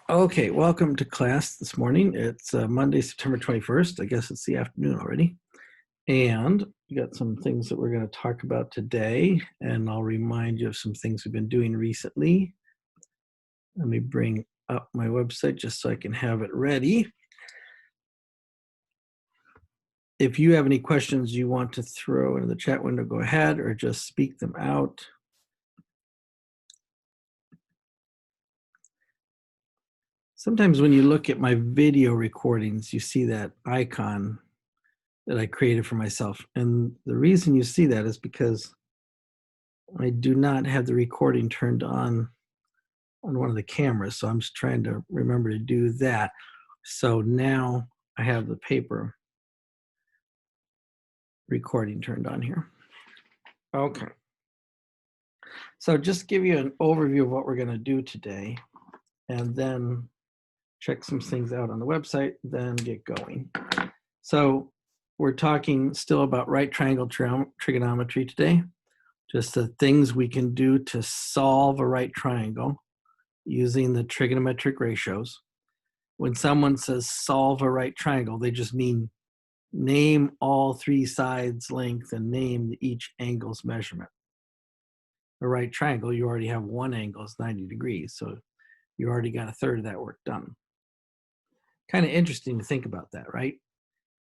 Okay, welcome to class this morning. It's Monday, September 21st. I guess it's the afternoon already. And we got some things that we're going to talk about today, and I'll remind you of some things we've been doing recently. Let me bring up my website just so I can have it ready. If you have any questions you want to throw into the chat window, go ahead or just speak them out. Sometimes when you look at my video recordings, you see that icon that I created for myself. And the reason you see that is because I do not have the recording turned on one of the cameras. So I'm just trying to remember to do that. So now I have the paper recording turned on here. Okay. So just give you an overview of what we're going to do today, and then check some things out on the website, then get going. So we're talking still about right triangle trigonometry today, just the things we can do to solve a right triangle using the trigonometric ratios. When someone says solve a right triangle, they just mean name all three sides length and name each angle's measurement. A right triangle, you already have one angle is 90 degrees, so you already got a third of that work done. Kind of interesting to think about that, right?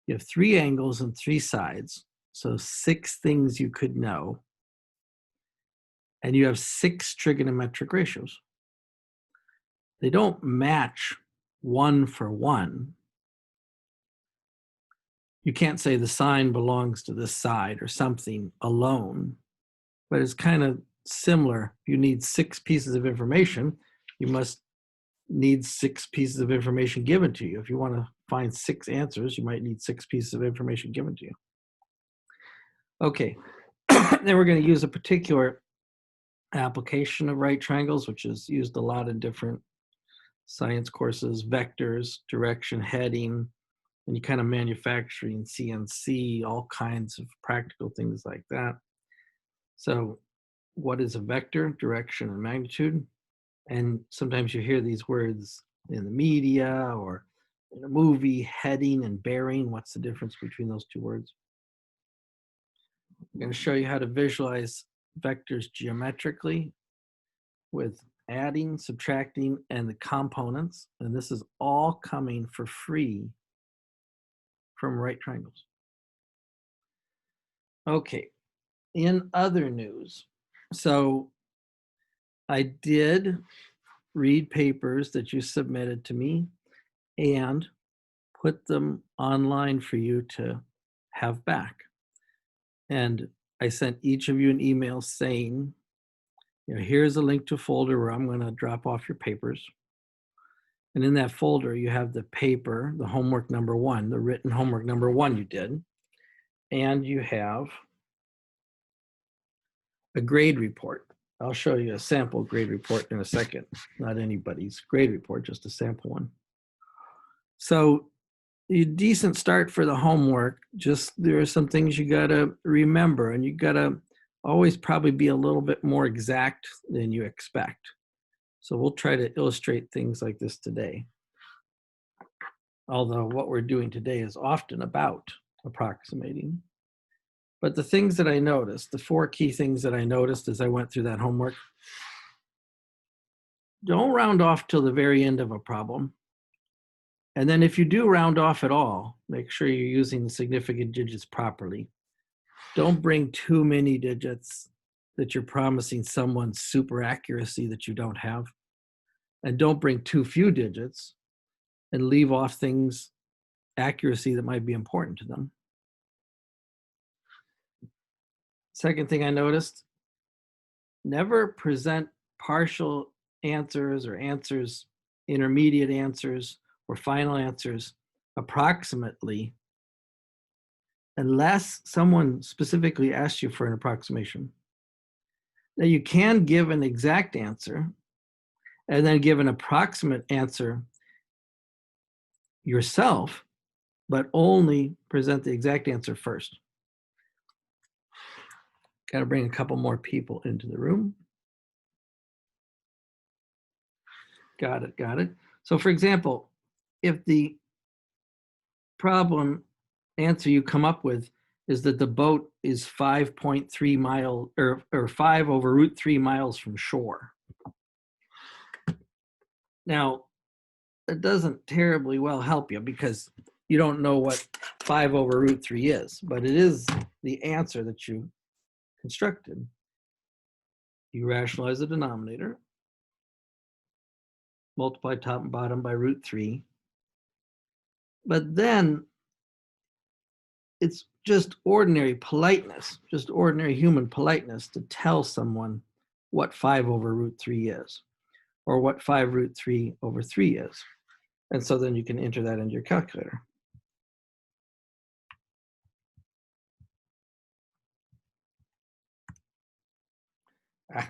You have three angles and three sides, so 6 things you could know, and you have 6 trigonometric ratios. They don't match one for one. You can't say the sine belongs to this side or something alone, but it's kind of similar. You need 6 pieces of information. You must need 6 pieces of information given to you. If you want to find 6 answers, you might need 6 pieces of information given to you. Okay, then we're going to use a particular application of right triangles, which is used a lot in different science courses, vectors, direction, heading, and you kind of manufacturing CNC, all kinds of practical things like that. So what is a vector, direction, and magnitude? And sometimes you hear these words in the media or in a movie, heading and bearing. What's the difference between those two words? I'm going to show you how to visualize vectors geometrically with adding, subtracting, and the components. And this is all coming for free from right triangles. Okay, in other news, so I did read papers that you submitted to me and put them online for you to have back. And I sent each of you an email saying, here's a link to a folder where I'm going to drop off your papers. And in that folder, you have the paper, the homework number 1, the written homework number 1 you did. And you have a grade report. I'll show you a sample grade report in a second. Not anybody's grade report, just a sample one. So a decent start for the homework. Just there are some things you got to remember, and you got to always probably be a little bit more exact than you expect. So we'll try to illustrate things like this today. Although what we're doing today is often about approximating. But the things that I noticed, the 4 key things that I noticed as I went through that homework, don't round off till the very end of a problem. And then if you do round off at all, make sure you're using the significant digits properly. Don't bring too many digits that you're promising someone super accuracy that you don't have. And don't bring too few digits and leave off things, accuracy that might be important to them. Second thing I noticed, never present partial answers or answers, intermediate answers, or final answers approximately unless someone specifically asks you for an approximation. Now you can give an exact answer and then give an approximate answer yourself, but only present the exact answer first. Got to bring a couple more people into the room. Got it. So for example, if the problem answer you come up with is that the boat is 5.3 miles or 5 over root 3 miles from shore. Now, it doesn't terribly well help you because you don't know what 5 over root 3 is, but it is the answer that you constructed. You rationalize the denominator, multiply top and bottom by root 3, but then it's just ordinary politeness, just ordinary human politeness to tell someone what 5 over root 3 is, or what 5 root 3 over 3 is. And so then you can enter that into your calculator. I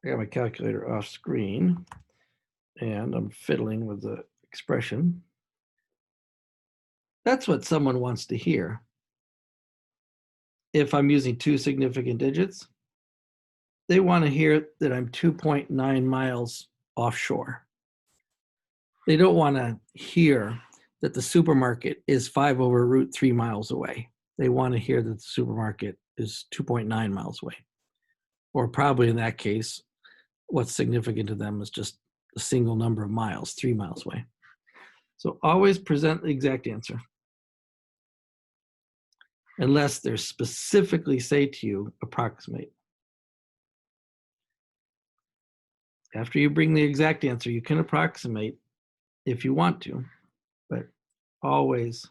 got my calculator off screen, and I'm fiddling with the expression. That's what someone wants to hear. If I'm using 2 significant digits, they want to hear that I'm 2.9 miles offshore. They don't want to hear that the supermarket is 5 over root 3 miles away. They want to hear that the supermarket is 2.9 miles away. Or probably in that case, what's significant to them is just a single number of miles, 3 miles away. So always present the exact answer. Unless they specifically say to you, approximate. After you bring the exact answer, you can approximate if you want to, but always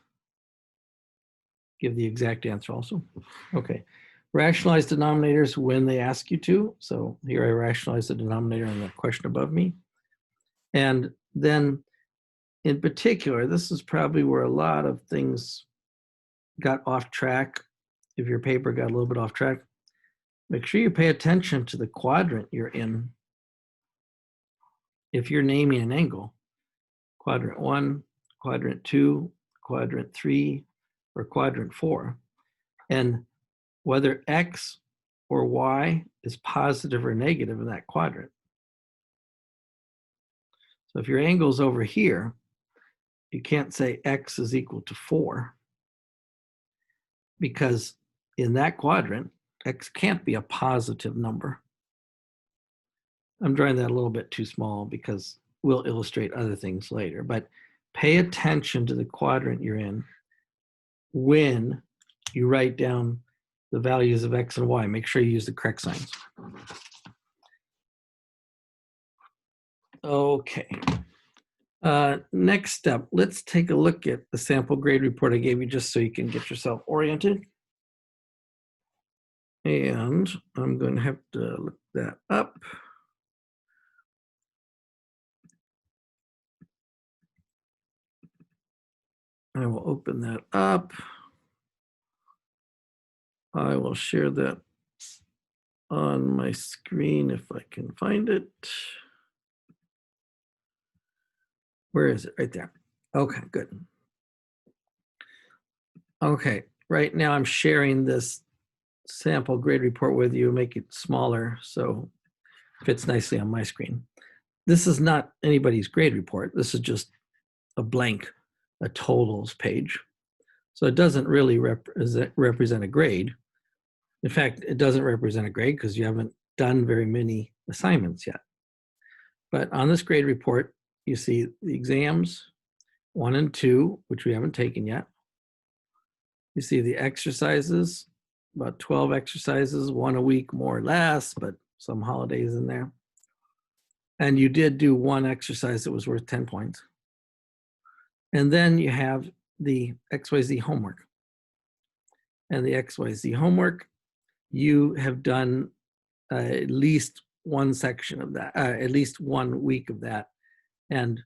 give the exact answer also. Okay, rationalize denominators when they ask you to. So here I rationalize the denominator in the question above me. And then in particular, this is probably where a lot of things got off track. If your paper got a little bit off track, make sure you pay attention to the quadrant you're in. If you're naming an angle, quadrant 1, quadrant 2, quadrant 3, or quadrant 4, and whether X or Y is positive or negative in that quadrant. So if your angle is over here, you can't say X is equal to 4, because in that quadrant, X can't be a positive number. I'm drawing that a little bit too small because we'll illustrate other things later, but pay attention to the quadrant you're in when you write down the values of X and Y. Make sure you use the correct signs. Okay. Next step, let's take a look at the sample grade report I gave you just so you can get yourself oriented. And I'm going to have to look that up. I will open that up. I will share that on my screen if I can find it. Where is it? Right there. Okay, good. Okay, right now I'm sharing this sample grade report with you, make it smaller so it fits nicely on my screen. This is not anybody's grade report. This is just a blank, a totals page. So it doesn't really represent a grade. In fact, it doesn't represent a grade because you haven't done very many assignments yet. But on this grade report, you see the exams 1 and 2, which we haven't taken yet. You see the exercises, about 12 exercises, 1 a week more or less, but some holidays in there. And you did do 1 exercise that was worth 10 points. And then you have the XYZ homework. And the XYZ homework, you have done at least 1 section of that, at least 1 week of that. And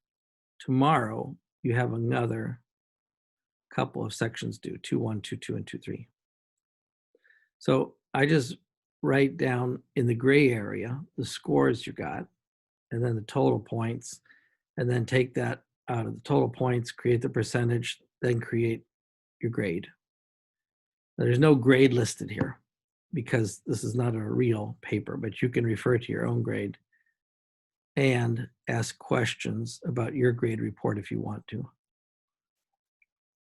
tomorrow you have another couple of sections due, 2-1, 2-2, and 2-3. So I just write down in the gray area the scores you got, and then the total points, and then take that out of the total points, create the percentage, then create your grade. Now, there's no grade listed here because this is not a real paper, but you can refer to your own grade and ask questions about your grade report if you want to.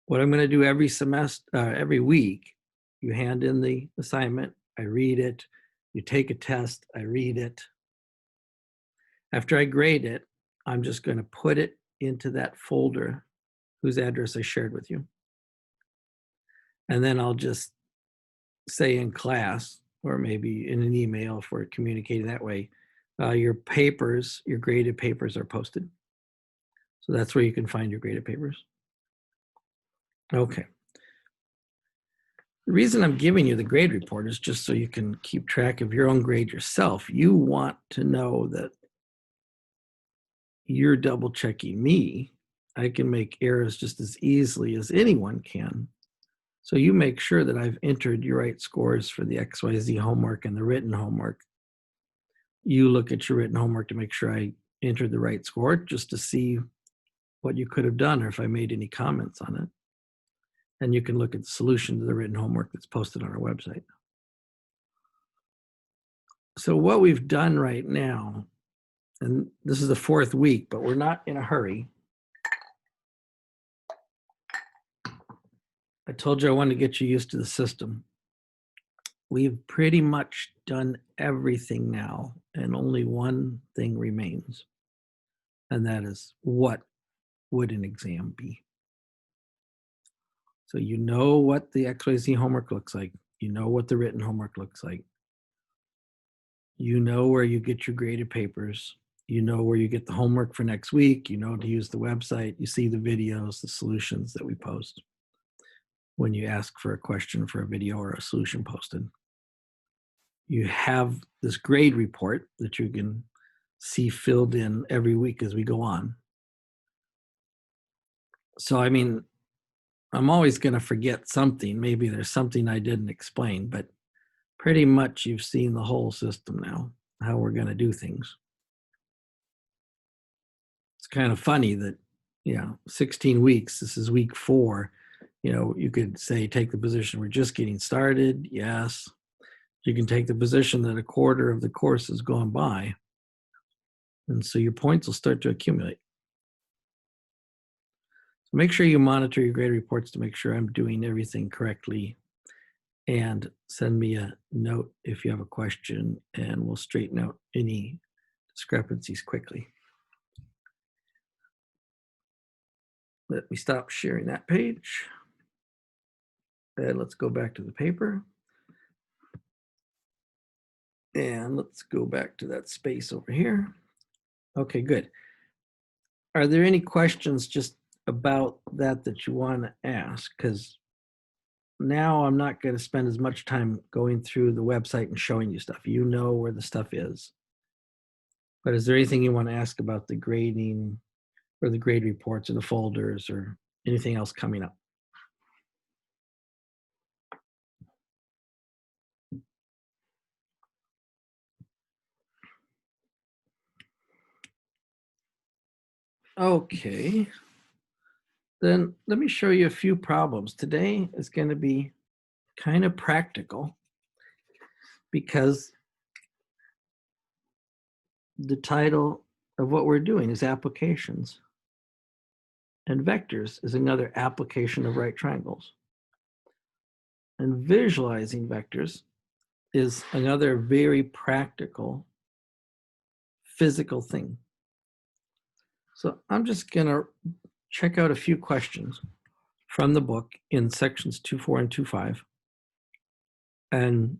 What I'm going to do every semester, every week, you hand in the assignment, I read it, you take a test, I read it. After I grade it, I'm just going to put it into that folder whose address I shared with you. And then I'll just say in class, or maybe in an email if we're communicating that way, your papers, your graded papers are posted. So that's where you can find your graded papers. Okay. The reason I'm giving you the grade report is just so you can keep track of your own grade yourself. You want to know that you're double checking me. I can make errors just as easily as anyone can. So you make sure that I've entered your right scores for the XYZ homework and the written homework. You look at your written homework to make sure I entered the right score, just to see what you could have done or if I made any comments on it. And you can look at the solution to the written homework that's posted on our website. So what we've done right now, and this is the 4th week, but we're not in a hurry. I told you I wanted to get you used to the system. We've pretty much done everything now, and only one thing remains. And that is, what would an exam be? So you know what the XYZ homework looks like. You know what the written homework looks like. You know where you get your graded papers. You know where you get the homework for next week. You know to use the website. You see the videos, the solutions that we post when you ask for a question for a video or a solution posted. You have this grade report that you can see filled in every week as we go on. So, I mean, I'm always going to forget something. Maybe there's something I didn't explain, but pretty much you've seen the whole system now, how we're going to do things. It's kind of funny that, 16 weeks, this is week 4. You could say, take the position we're just getting started. Yes. You can take the position that a quarter of the course has gone by. And so your points will start to accumulate. So make sure you monitor your grade reports to make sure I'm doing everything correctly. And send me a note if you have a question, and we'll straighten out any discrepancies quickly. Let me stop sharing that page. And let's go back to the paper. And let's go back to that space over here. Okay, good. Are there any questions just about that you want to ask? Because now I'm not going to spend as much time going through the website and showing you stuff. You know where the stuff is. But is there anything you want to ask about the grading or the grade reports or the folders or anything else coming up? Okay. Then let me show you a few problems. Today is going to be kind of practical because the title of what we're doing is applications. And vectors is another application of right triangles. And visualizing vectors is another very practical physical thing. So I'm just going to check out a few questions from the book in sections 2.4 and 2.5. And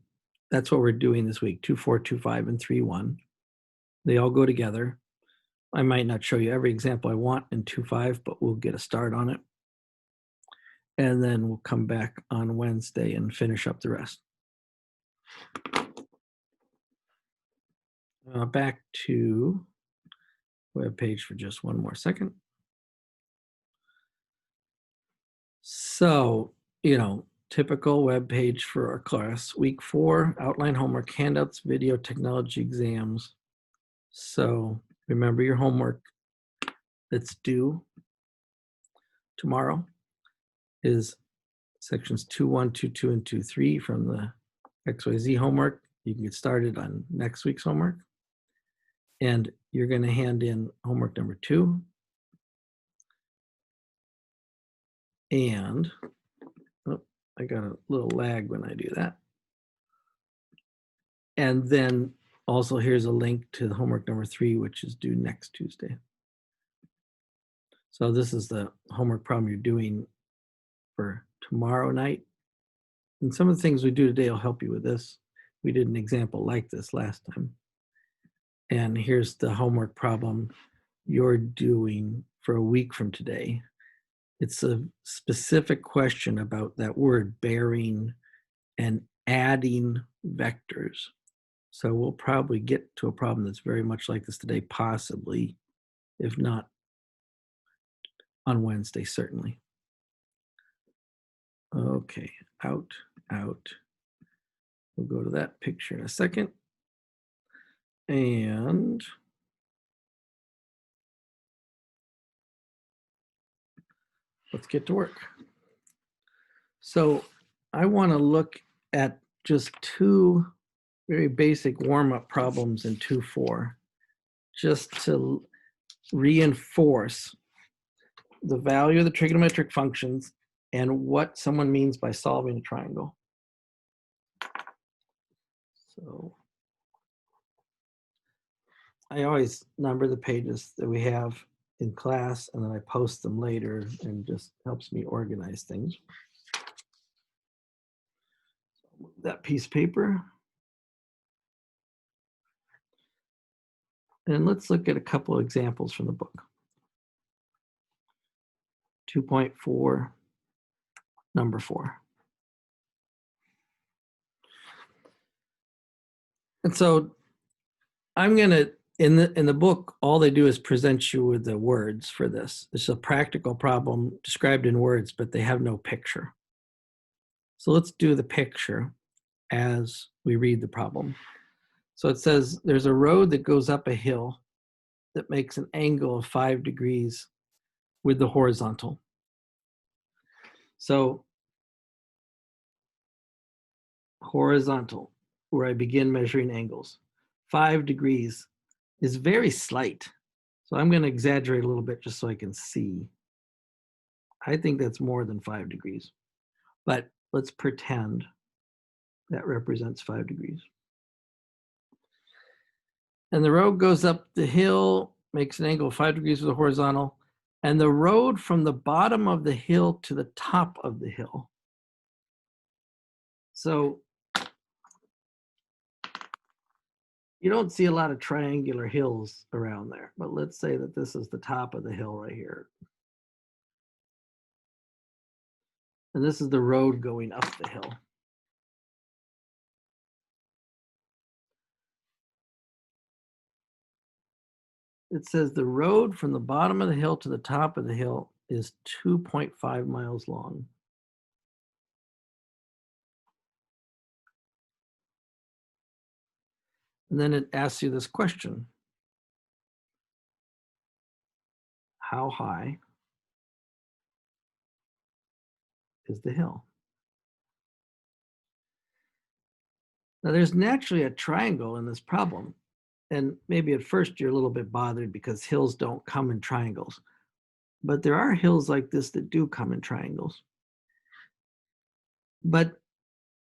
that's what we're doing this week, 2.4, 2.5, and 3.1. They all go together. I might not show you every example I want in 2.5, but we'll get a start on it. And then we'll come back on Wednesday and finish up the rest. Back to web page for just one more second. So, typical web page for our class. Week 4, outline homework, handouts, video, technology exams. So remember your homework that's due tomorrow is sections 2.1, 2.2, and 2.3 from the XYZ homework. You can get started on next week's homework. And you're going to hand in homework number 2. And oh, I got a little lag when I do that. And then also here's a link to the homework number 3, which is due next Tuesday. So this is the homework problem you're doing for tomorrow night. And some of the things we do today will help you with this. We did an example like this last time. And here's the homework problem you're doing for a week from today. It's a specific question about that word bearing and adding vectors. So we'll probably get to a problem that's very much like this today, possibly, if not on Wednesday, certainly. Okay, out. We'll go to that picture in a second. And let's get to work. So I want to look at just 2 very basic warm-up problems in 2-4, just to reinforce the value of the trigonometric functions and what someone means by solving a triangle. So I always number the pages that we have in class, and then I post them later, and just helps me organize things. That piece of paper. And let's look at a couple of examples from the book. 2.4, number 4. And so I'm gonna, in the book, all they do is present you with the words for this. It's a practical problem described in words, but they have no picture. So let's do the picture as we read the problem. So it says there's a road that goes up a hill that makes an angle of 5 degrees with the horizontal. So horizontal, where I begin measuring angles. 5 degrees is very slight. So I'm going to exaggerate a little bit just so I can see. I think that's more than 5 degrees. But let's pretend that represents 5 degrees. And the road goes up the hill, makes an angle of 5 degrees with the horizontal. And the road from the bottom of the hill to the top of the hill. So you don't see a lot of triangular hills around there, but let's say that this is the top of the hill right here. And this is the road going up the hill. It says the road from the bottom of the hill to the top of the hill is 2.5 miles long. And then it asks you this question. How high is the hill? Now there's naturally a triangle in this problem. And maybe at first you're a little bit bothered because hills don't come in triangles. But there are hills like this that do come in triangles. But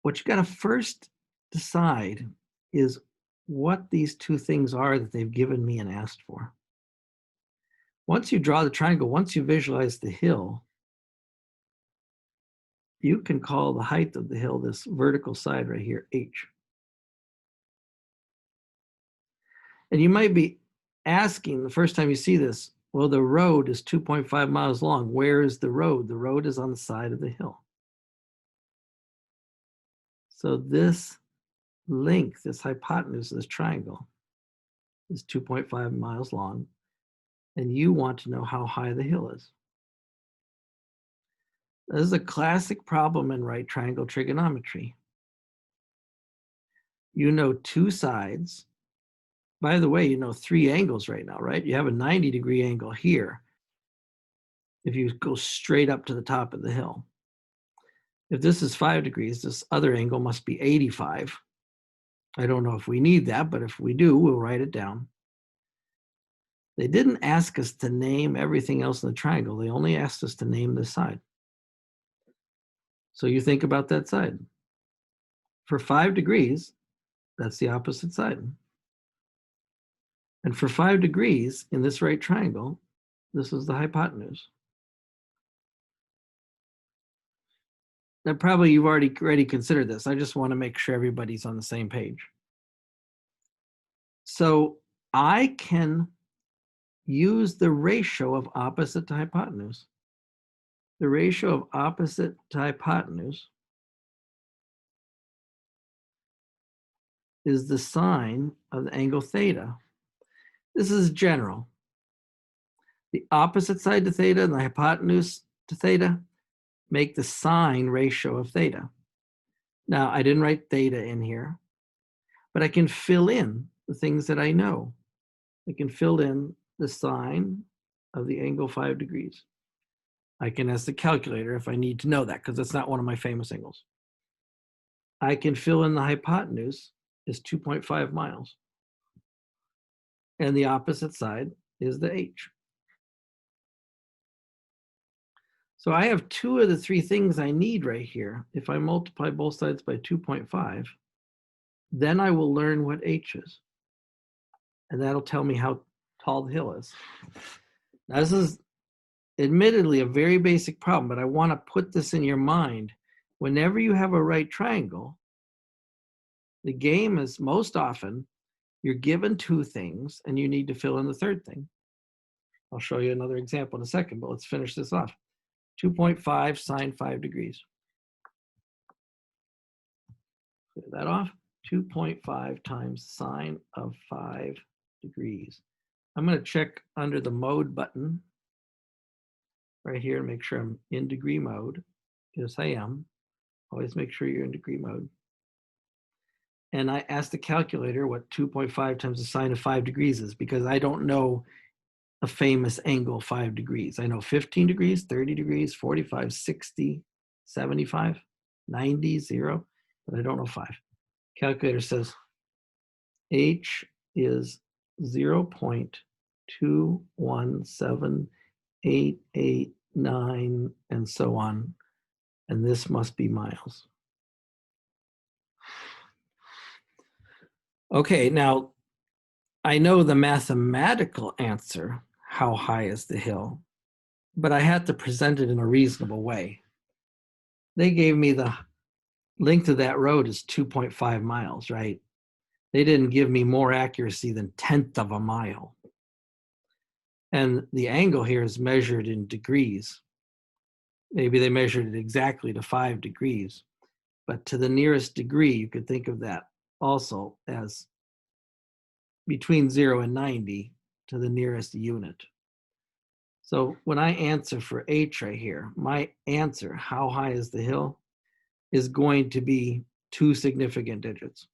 what you got to first decide is what these 2 things are that they've given me and asked for. Once you draw the triangle, once you visualize the hill, you can call the height of the hill, this vertical side right here, H. And you might be asking the first time you see this, well, the road is 2.5 miles long. Where is the road? The road is on the side of the hill. So this length, this hypotenuse of this triangle is 2.5 miles long. And you want to know how high the hill is. This is a classic problem in right triangle trigonometry. You know 2 sides. By the way, you know 3 angles right now, right? You have a 90-degree angle here if you go straight up to the top of the hill. If this is 5 degrees, this other angle must be 85. I don't know if we need that, but if we do, we'll write it down. They didn't ask us to name everything else in the triangle. They only asked us to name this side. So you think about that side. For 5 degrees, that's the opposite side. And for 5 degrees in this right triangle, this is the hypotenuse. Now, probably you've already considered this. I just want to make sure everybody's on the same page. So I can use the ratio of opposite to hypotenuse. The ratio of opposite to hypotenuse is the sine of the angle theta. This is general. The opposite side to theta and the hypotenuse to theta make the sine ratio of theta. Now, I didn't write theta in here, but I can fill in the things that I know. I can fill in the sine of the angle 5 degrees. I can ask the calculator if I need to know that, because it's not one of my famous angles. I can fill in the hypotenuse is 2.5 miles. And the opposite side is the h. So I have 2 of the 3 things I need right here. If I multiply both sides by 2.5, then I will learn what h is. And that'll tell me how tall the hill is. Now, this is admittedly a very basic problem, but I want to put this in your mind. Whenever you have a right triangle, the game is most often you're given 2 things and you need to fill in the 3rd thing. I'll show you another example in a second, but let's finish this off. 2.5 sine 5 degrees. Clear that off. 2.5 times sine of 5 degrees. I'm going to check under the mode button right here and make sure I'm in degree mode. Yes, I am. Always make sure you're in degree mode. And I asked the calculator what 2.5 times the sine of 5 degrees is, because I don't know a famous angle 5 degrees. I know 15 degrees, 30 degrees, 45, 60, 75, 90, 0, but I don't know 5. Calculator says h is 0.217889 and so on, and this must be miles. Okay, now I know the mathematical answer, how high is the hill, but I had to present it in a reasonable way. They gave me the length of that road is 2.5 miles, right? They didn't give me more accuracy than 1/10 of a mile. And the angle here is measured in degrees. Maybe they measured it exactly to 5 degrees, but to the nearest degree, you could think of that also as between 0 and 90 to the nearest unit. So when I answer for h right here, my answer, how high is the hill, is going to be 2 significant digits.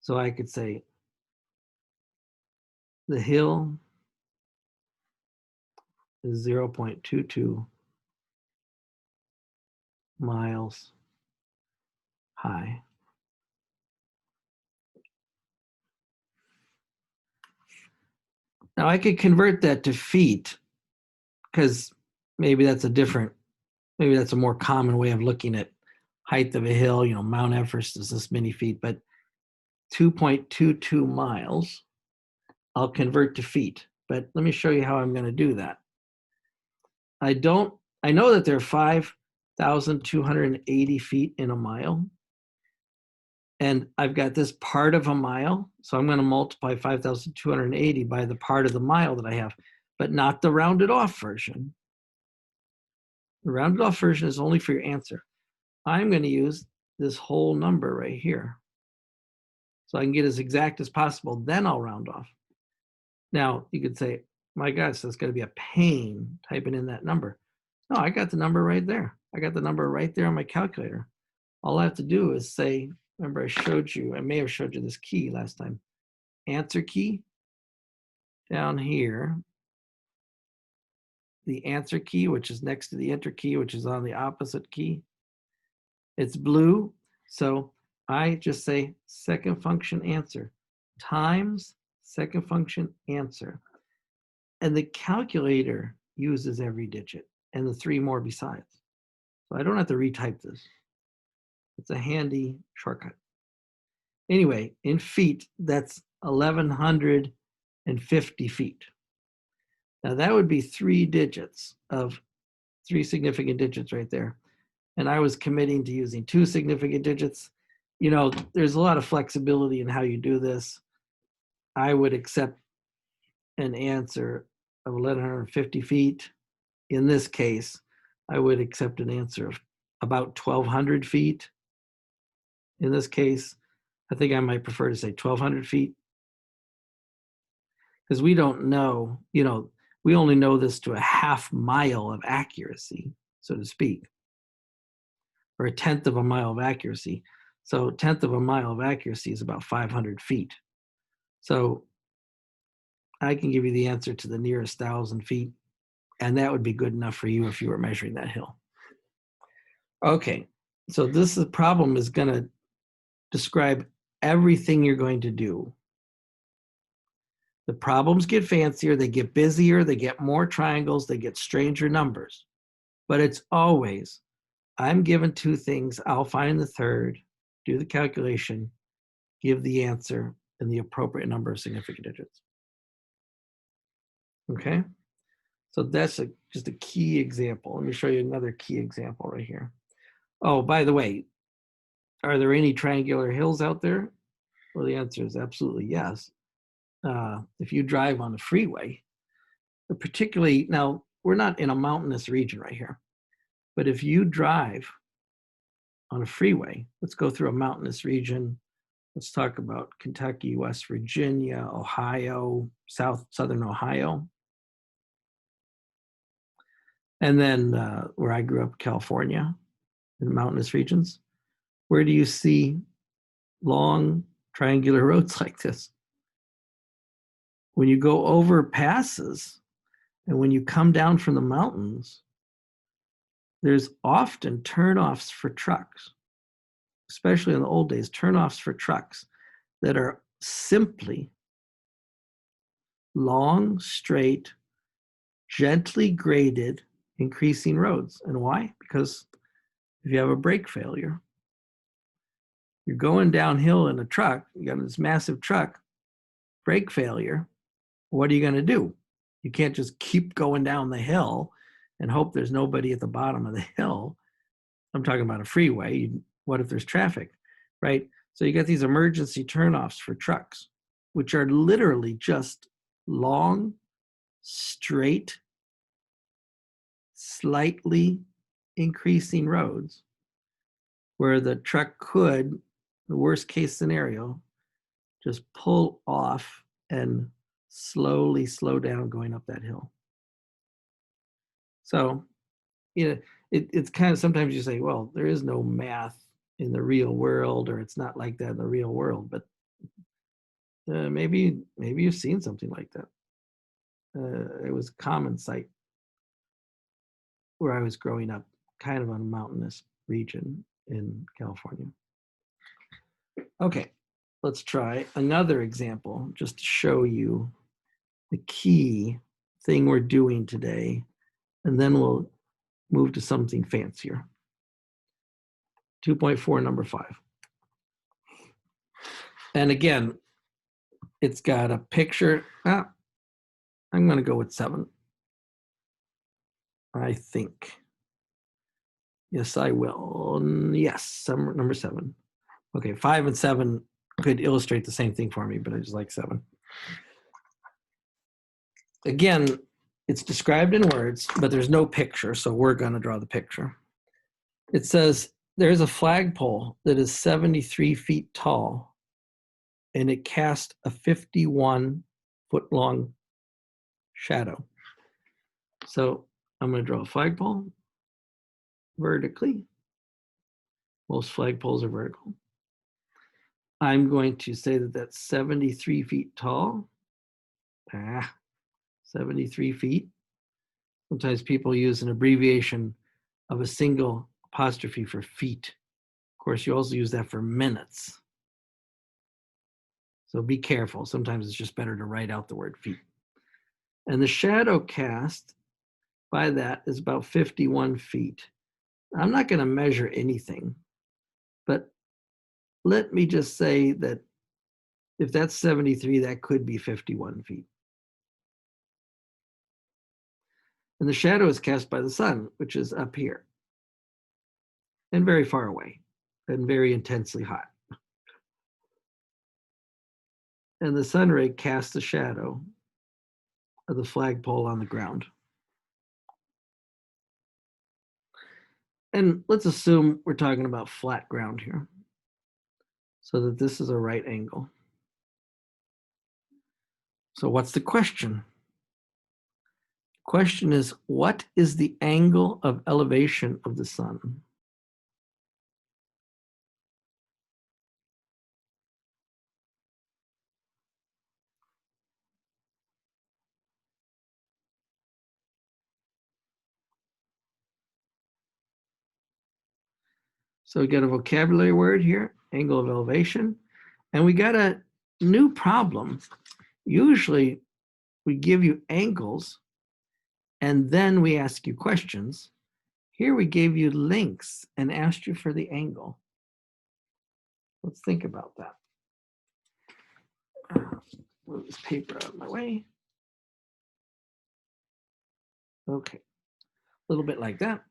So I could say the hill is 0.22 miles high. Now I could convert that to feet, because maybe that's a more common way of looking at height of a hill. You know, Mount Everest is this many feet, but 2.22 miles, I'll convert to feet. But let me show you how I'm going to do that. I know that there are 5,280 feet in a mile. And I've got this part of a mile. So I'm going to multiply 5,280 by the part of the mile that I have, but not the rounded off version. The rounded off version is only for your answer. I'm going to use this whole number right here, so I can get as exact as possible. Then I'll round off. Now, you could say, my gosh, that's going to be a pain typing in that number. No, I got the number right there. I got the number right there on my calculator. All I have to do is say, remember I may have showed you this key last time. Answer key down here. The answer key, which is next to the enter key, which is on the opposite key. It's blue. So I just say second function answer times second function, answer. And the calculator uses every digit and the 3 more besides. So I don't have to retype this. It's a handy shortcut. Anyway, in feet, that's 1,150 feet. Now that would be 3 digits of 3 significant digits right there. And I was committing to using 2 significant digits. You know, there's a lot of flexibility in how you do this. I would accept an answer of 1,150 feet. In this case, I would accept an answer of about 1,200 feet. In this case, I think I might prefer to say 1,200 feet. Because we don't know, you know, we only know this to a half mile of accuracy, so to speak, or a tenth of a mile of accuracy. So a tenth of a mile of accuracy is about 500 feet. So I can give you the answer to the nearest 1,000 feet, and that would be good enough for you if you were measuring that hill. Okay, so this problem is going to describe everything you're going to do. The problems get fancier, they get busier, they get more triangles, they get stranger numbers. But it's always, I'm given 2 things, I'll find the third, do the calculation, give the answer, and the appropriate number of significant digits. Okay? So that's just a key example. Let me show you another key example right here. Oh, by the way, are there any triangular hills out there? Well, the answer is absolutely yes. If you drive on the freeway, particularly, now we're not in a mountainous region right here, but if you drive on a freeway, let's go through a mountainous region. Let's talk about Kentucky, West Virginia, Ohio, southern Ohio. And then where I grew up, California, in mountainous regions. Where do you see long triangular roads like this? When you go over passes and when you come down from the mountains, there's often turnoffs for trucks, especially in the old days, turnoffs for trucks that are simply long, straight, gently graded, increasing roads. And why? Because if you have a brake failure, you're going downhill in a truck, you got this massive truck, brake failure, what are you going to do? You can't just keep going down the hill and hope there's nobody at the bottom of the hill. I'm talking about a freeway. What if there's traffic, right? So you got these emergency turnoffs for trucks, which are literally just long, straight, slightly increasing roads where the truck could, the worst case scenario, just pull off and slowly slow down going up that hill. So, you know, it's kind of, sometimes you say, well, there is no math in the real world, or it's not like that in the real world, but maybe you've seen something like that. It was a common sight where I was growing up, kind of on a mountainous region in California. Okay, let's try another example just to show you the key thing we're doing today, and then we'll move to something fancier. 2.4, number 5. And again, it's got a picture. I'm going to go with 7. I think. Yes, I will. Yes, number 7. Okay, 5 and 7 could illustrate the same thing for me, but I just like 7. Again, it's described in words, but there's no picture, so we're going to draw the picture. It says there's a flagpole that is 73 feet tall, and it casts a 51-foot-long shadow. So I'm going to draw a flagpole vertically. Most flagpoles are vertical. I'm going to say that that's 73 feet tall. 73 feet. Sometimes people use an abbreviation of a single apostrophe for feet. Of course, you also use that for minutes. So be careful. Sometimes it's just better to write out the word feet. And the shadow cast by that is about 51 feet. I'm not going to measure anything, but let me just say that if that's 73, that could be 51 feet. And the shadow is cast by the sun, which is up here and very far away and very intensely hot. And the sun ray casts the shadow of the flagpole on the ground. And let's assume we're talking about flat ground here, so that this is a right angle. So what's the question? Question is, what is the angle of elevation of the sun? So we got a vocabulary word here, angle of elevation, and we got a new problem. Usually we give you angles and then we ask you questions. Here we gave you lengths and asked you for the angle. Let's think about that. Move this paper out of my way. Okay, a little bit like that.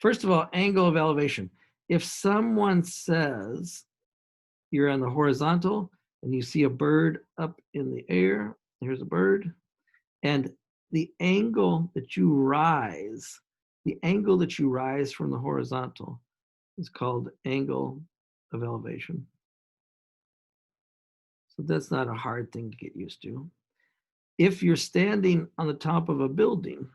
First of all, angle of elevation. If someone says you're on the horizontal and you see a bird up in the air, here's a bird, and the angle that you rise from the horizontal is called angle of elevation. So that's not a hard thing to get used to. If you're standing on the top of a building,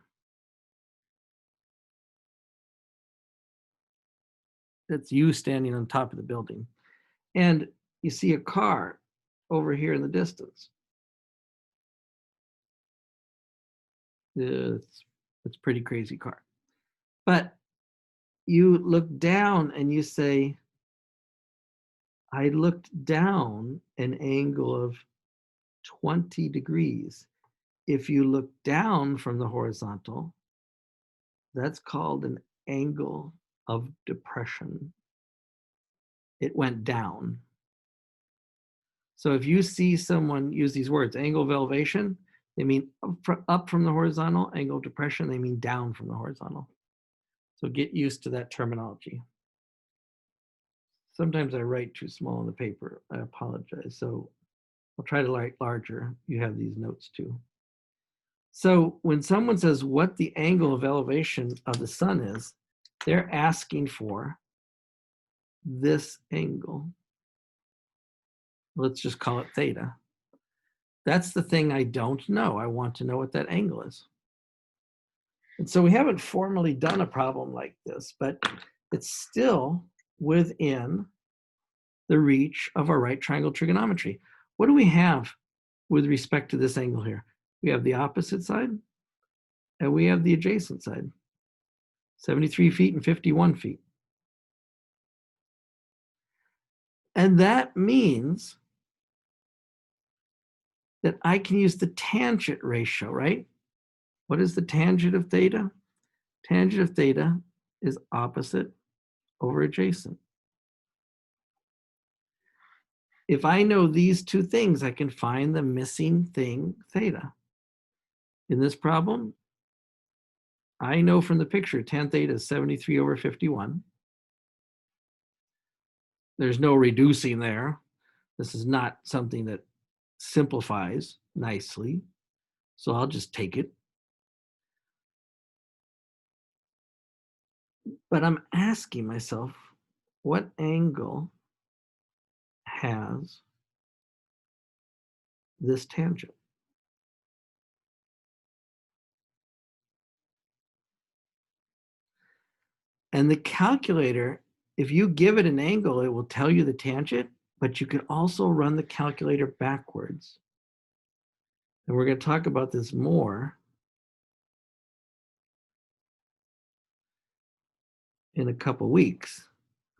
that's you standing on top of the building, and you see a car over here in the distance. It's a pretty crazy car. But you look down and you say, I looked down an angle of 20 degrees. If you look down from the horizontal, that's called an angle of depression. It went down. So if you see someone use these words, angle of elevation, they mean up from the horizontal, angle of depression, they mean down from the horizontal. So get used to that terminology. Sometimes I write too small on the paper. I apologize. So I'll try to write larger. You have these notes too. So when someone says what the angle of elevation of the sun is, they're asking for this angle. Let's just call it theta. That's the thing I don't know. I want to know what that angle is. And so we haven't formally done a problem like this, but it's still within the reach of our right triangle trigonometry. What do we have with respect to this angle here? We have the opposite side and we have the adjacent side, 73 feet and 51 feet. And that means that I can use the tangent ratio, right? What is the tangent of theta? Tangent of theta is opposite over adjacent. If I know these two things, I can find the missing thing, theta. In this problem, I know from the picture, tan theta is 73 over 51. There's no reducing there. This is not something that simplifies nicely. So I'll just take it. But I'm asking myself, what angle has this tangent? And the calculator, if you give it an angle, it will tell you the tangent, but you can also run the calculator backwards. And we're going to talk about this more in a couple weeks.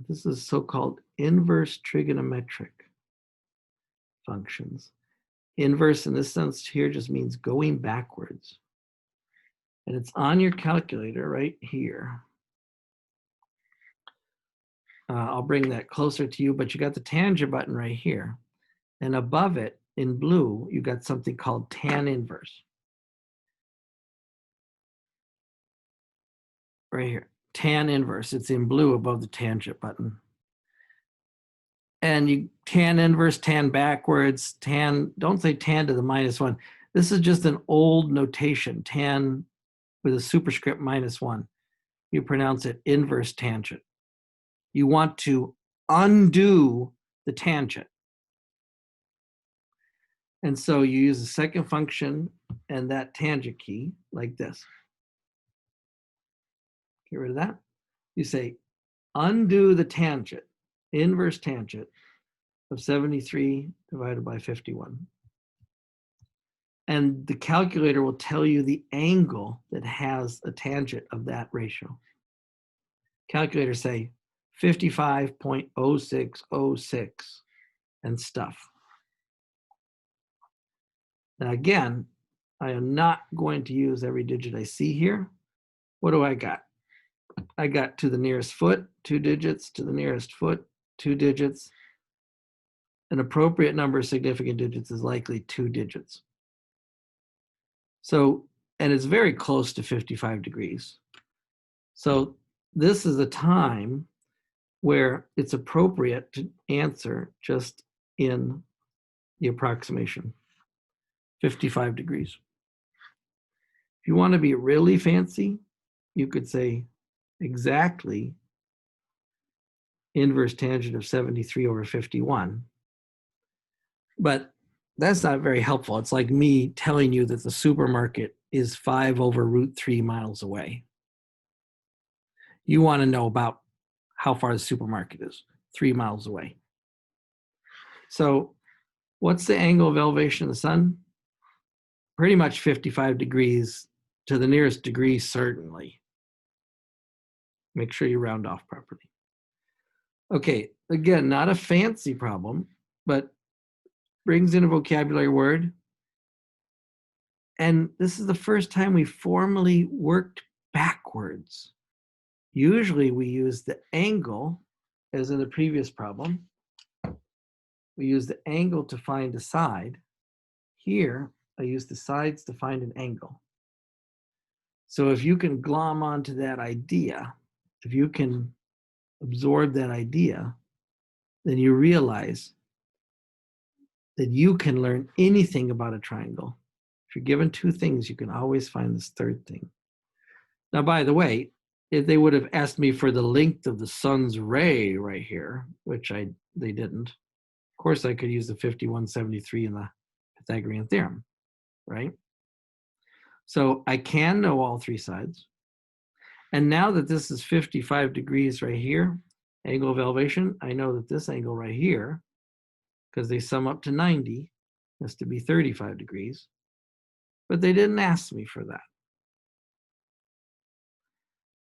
This is so-called inverse trigonometric. functions. Inverse in this sense here just means going backwards. And it's on your calculator right here. I'll bring that closer to you, but you got the tangent button right here. And above it in blue, you got something called tan inverse. Right here, tan inverse. It's in blue above the tangent button. And you tan inverse, tan backwards, tan, don't say tan to the -1. This is just an old notation, tan with a superscript -1. You pronounce it inverse tangent. You want to undo the tangent. And so you use the second function and that tangent key like this. Get rid of that. You say undo the tangent, inverse tangent of 73 divided by 51. And the calculator will tell you the angle that has a tangent of that ratio. Calculators say 55.0606 and stuff. Now again, I am not going to use every digit I see here. What do I got? I got to the nearest foot, 2 digits, to the nearest foot, 2 digits. An appropriate number of significant digits is likely 2 digits. So, and it's very close to 55 degrees. So this is a time where it's appropriate to answer just in the approximation, 55 degrees. If you want to be really fancy, you could say exactly inverse tangent of 73 over 51. But that's not very helpful. It's like me telling you that the supermarket is 5 over root 3 miles away. You want to know about how far the supermarket is, 3 miles away. So what's the angle of elevation of the sun? Pretty much 55 degrees to the nearest degree, certainly. Make sure you round off properly. Okay, again, not a fancy problem, but brings in a vocabulary word. And this is the first time we formally worked backwards. Usually we use the angle, as in the previous problem. We use the angle to find a side. Here, I use the sides to find an angle. So if you can glom onto that idea, if you can absorb that idea, then you realize that you can learn anything about a triangle. If you're given 2 things, you can always find this third thing. Now, by the way, if they would have asked me for the length of the sun's ray right here, which they didn't, of course I could use the 5173 in the Pythagorean theorem, right? So I can know all 3 sides. And now that this is 55 degrees right here, angle of elevation, I know that this angle right here, because they sum up to 90, has to be 35 degrees. But they didn't ask me for that.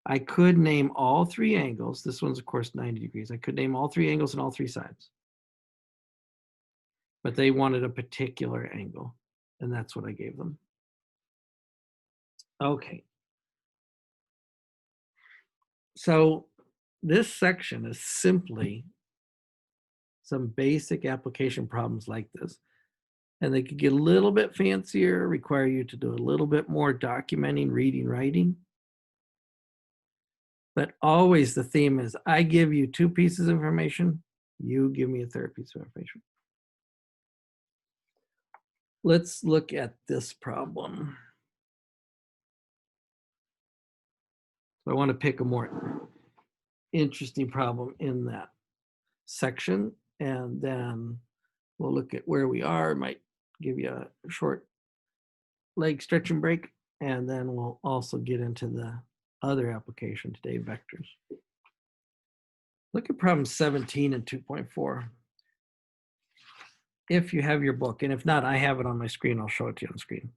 I could name all 3 angles. This one's, of course, 90 degrees. I could name all 3 angles and all 3 sides. But they wanted a particular angle, and that's what I gave them. Okay. So this section is simply some basic application problems like this. And they could get a little bit fancier, require you to do a little bit more documenting, reading, writing. But always the theme is I give you 2 pieces of information, you give me a third piece of information. Let's look at this problem. So I want to pick a more interesting problem in that section, and then we'll look at where we are. Might give you a short leg stretching break, and then we'll also get into the other application today, vectors. Look at problem 17 and 2.4. If you have your book, and if not, I have it on my screen. I'll show it to you on screen.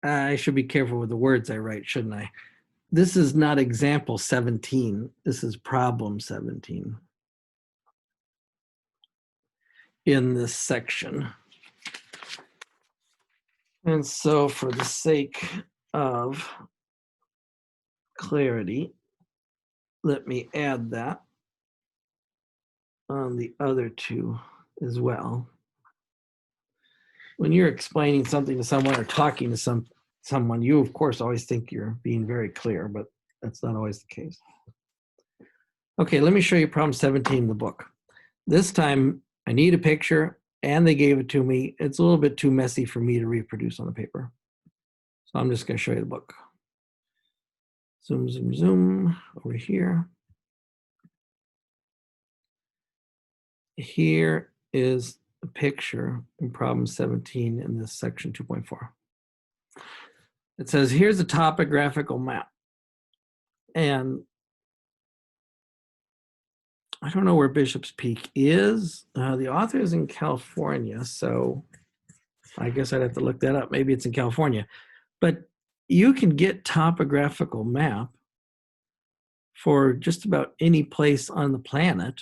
I should be careful with the words I write, shouldn't I? This is not example 17. This is problem 17 in this section. And so for the sake of clarity, let me add that on the other two as well. When you're explaining something to someone or talking to someone, you of course always think you're being very clear, but that's not always the case. Okay, let me show you problem 17 in the book. This time I need a picture and they gave it to me. It's a little bit too messy for me to reproduce on the paper. So I'm just going to show you the book. Zoom, zoom, zoom over here. Here is a picture in problem 17 in this section 2.4. It says, here's a topographical map. And I don't know where Bishop's Peak is. The author is in California, so I guess I'd have to look that up. Maybe it's in California. But you can get topographical map for just about any place on the planet.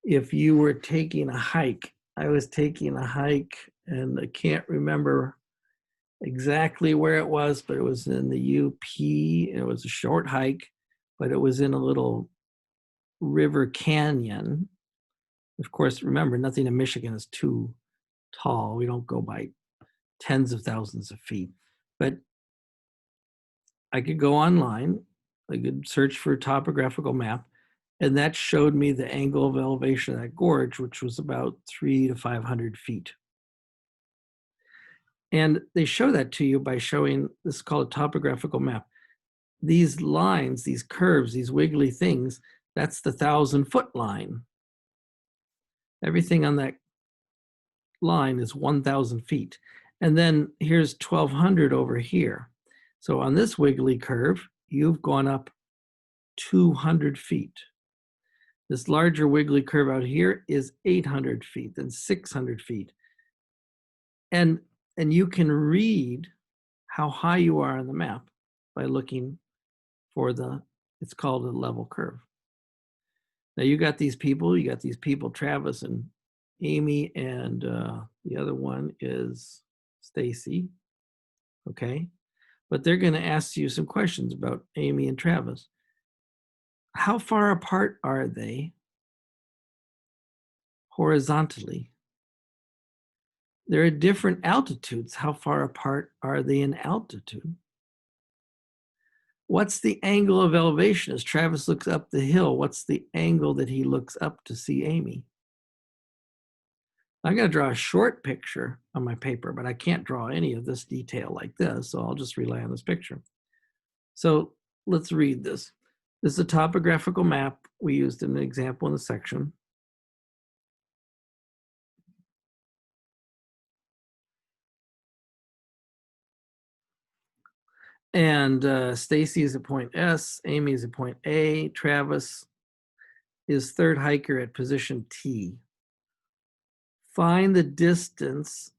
If you were taking a hike, I was taking a hike and I can't remember exactly where it was, but it was in the UP. It was a short hike, but it was in a little river canyon. Of course, remember, nothing in Michigan is too tall. We don't go by tens of thousands of feet. But I could go online, I could search for a topographical map, and that showed me the angle of elevation of that gorge, which was about 300 to 500 feet. And they show that to you by showing, this is called a topographical map. These lines, these curves, these wiggly things, that's the 1,000-foot line. Everything on that line is 1,000 feet. And then here's 1,200 over here. So on this wiggly curve, you've gone up 200 feet. This larger wiggly curve out here is 800 feet, then 600 feet. And you can read how high you are on the map by looking for it's called a level curve. Now you got these people, Travis and Amy, and the other one is Stacy, okay? But they're gonna ask you some questions about Amy and Travis. How far apart are they horizontally? They're at different altitudes. How far apart are they in altitude? What's the angle of elevation as Travis looks up the hill? What's the angle that he looks up to see Amy? I'm going to draw a short picture on my paper, but I can't draw any of this detail like this, so I'll just rely on this picture. So let's read this. This is a topographical map we used in an example in the section. And Stacy is at point S, Amy is at point A, Travis is third hiker at position T. Find the distance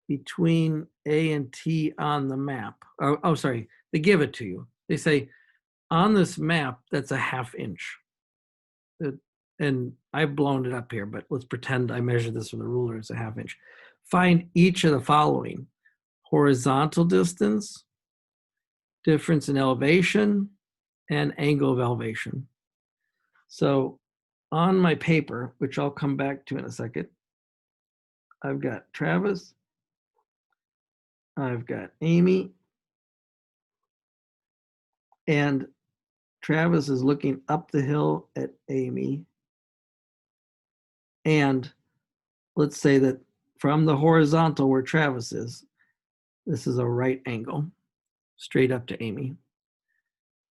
between A and T on the map. Oh, sorry, they give it to you. They say, on this map, that's a 1/2 inch. And I've blown it up here, but let's pretend I measured this with a ruler as a 1/2 inch. Find each of the following: horizontal distance, difference in elevation, and angle of elevation. So on my paper, which I'll come back to in a second, I've got Travis, I've got Amy, and Travis is looking up the hill at Amy. And let's say that from the horizontal where Travis is, this is a right angle straight up to Amy,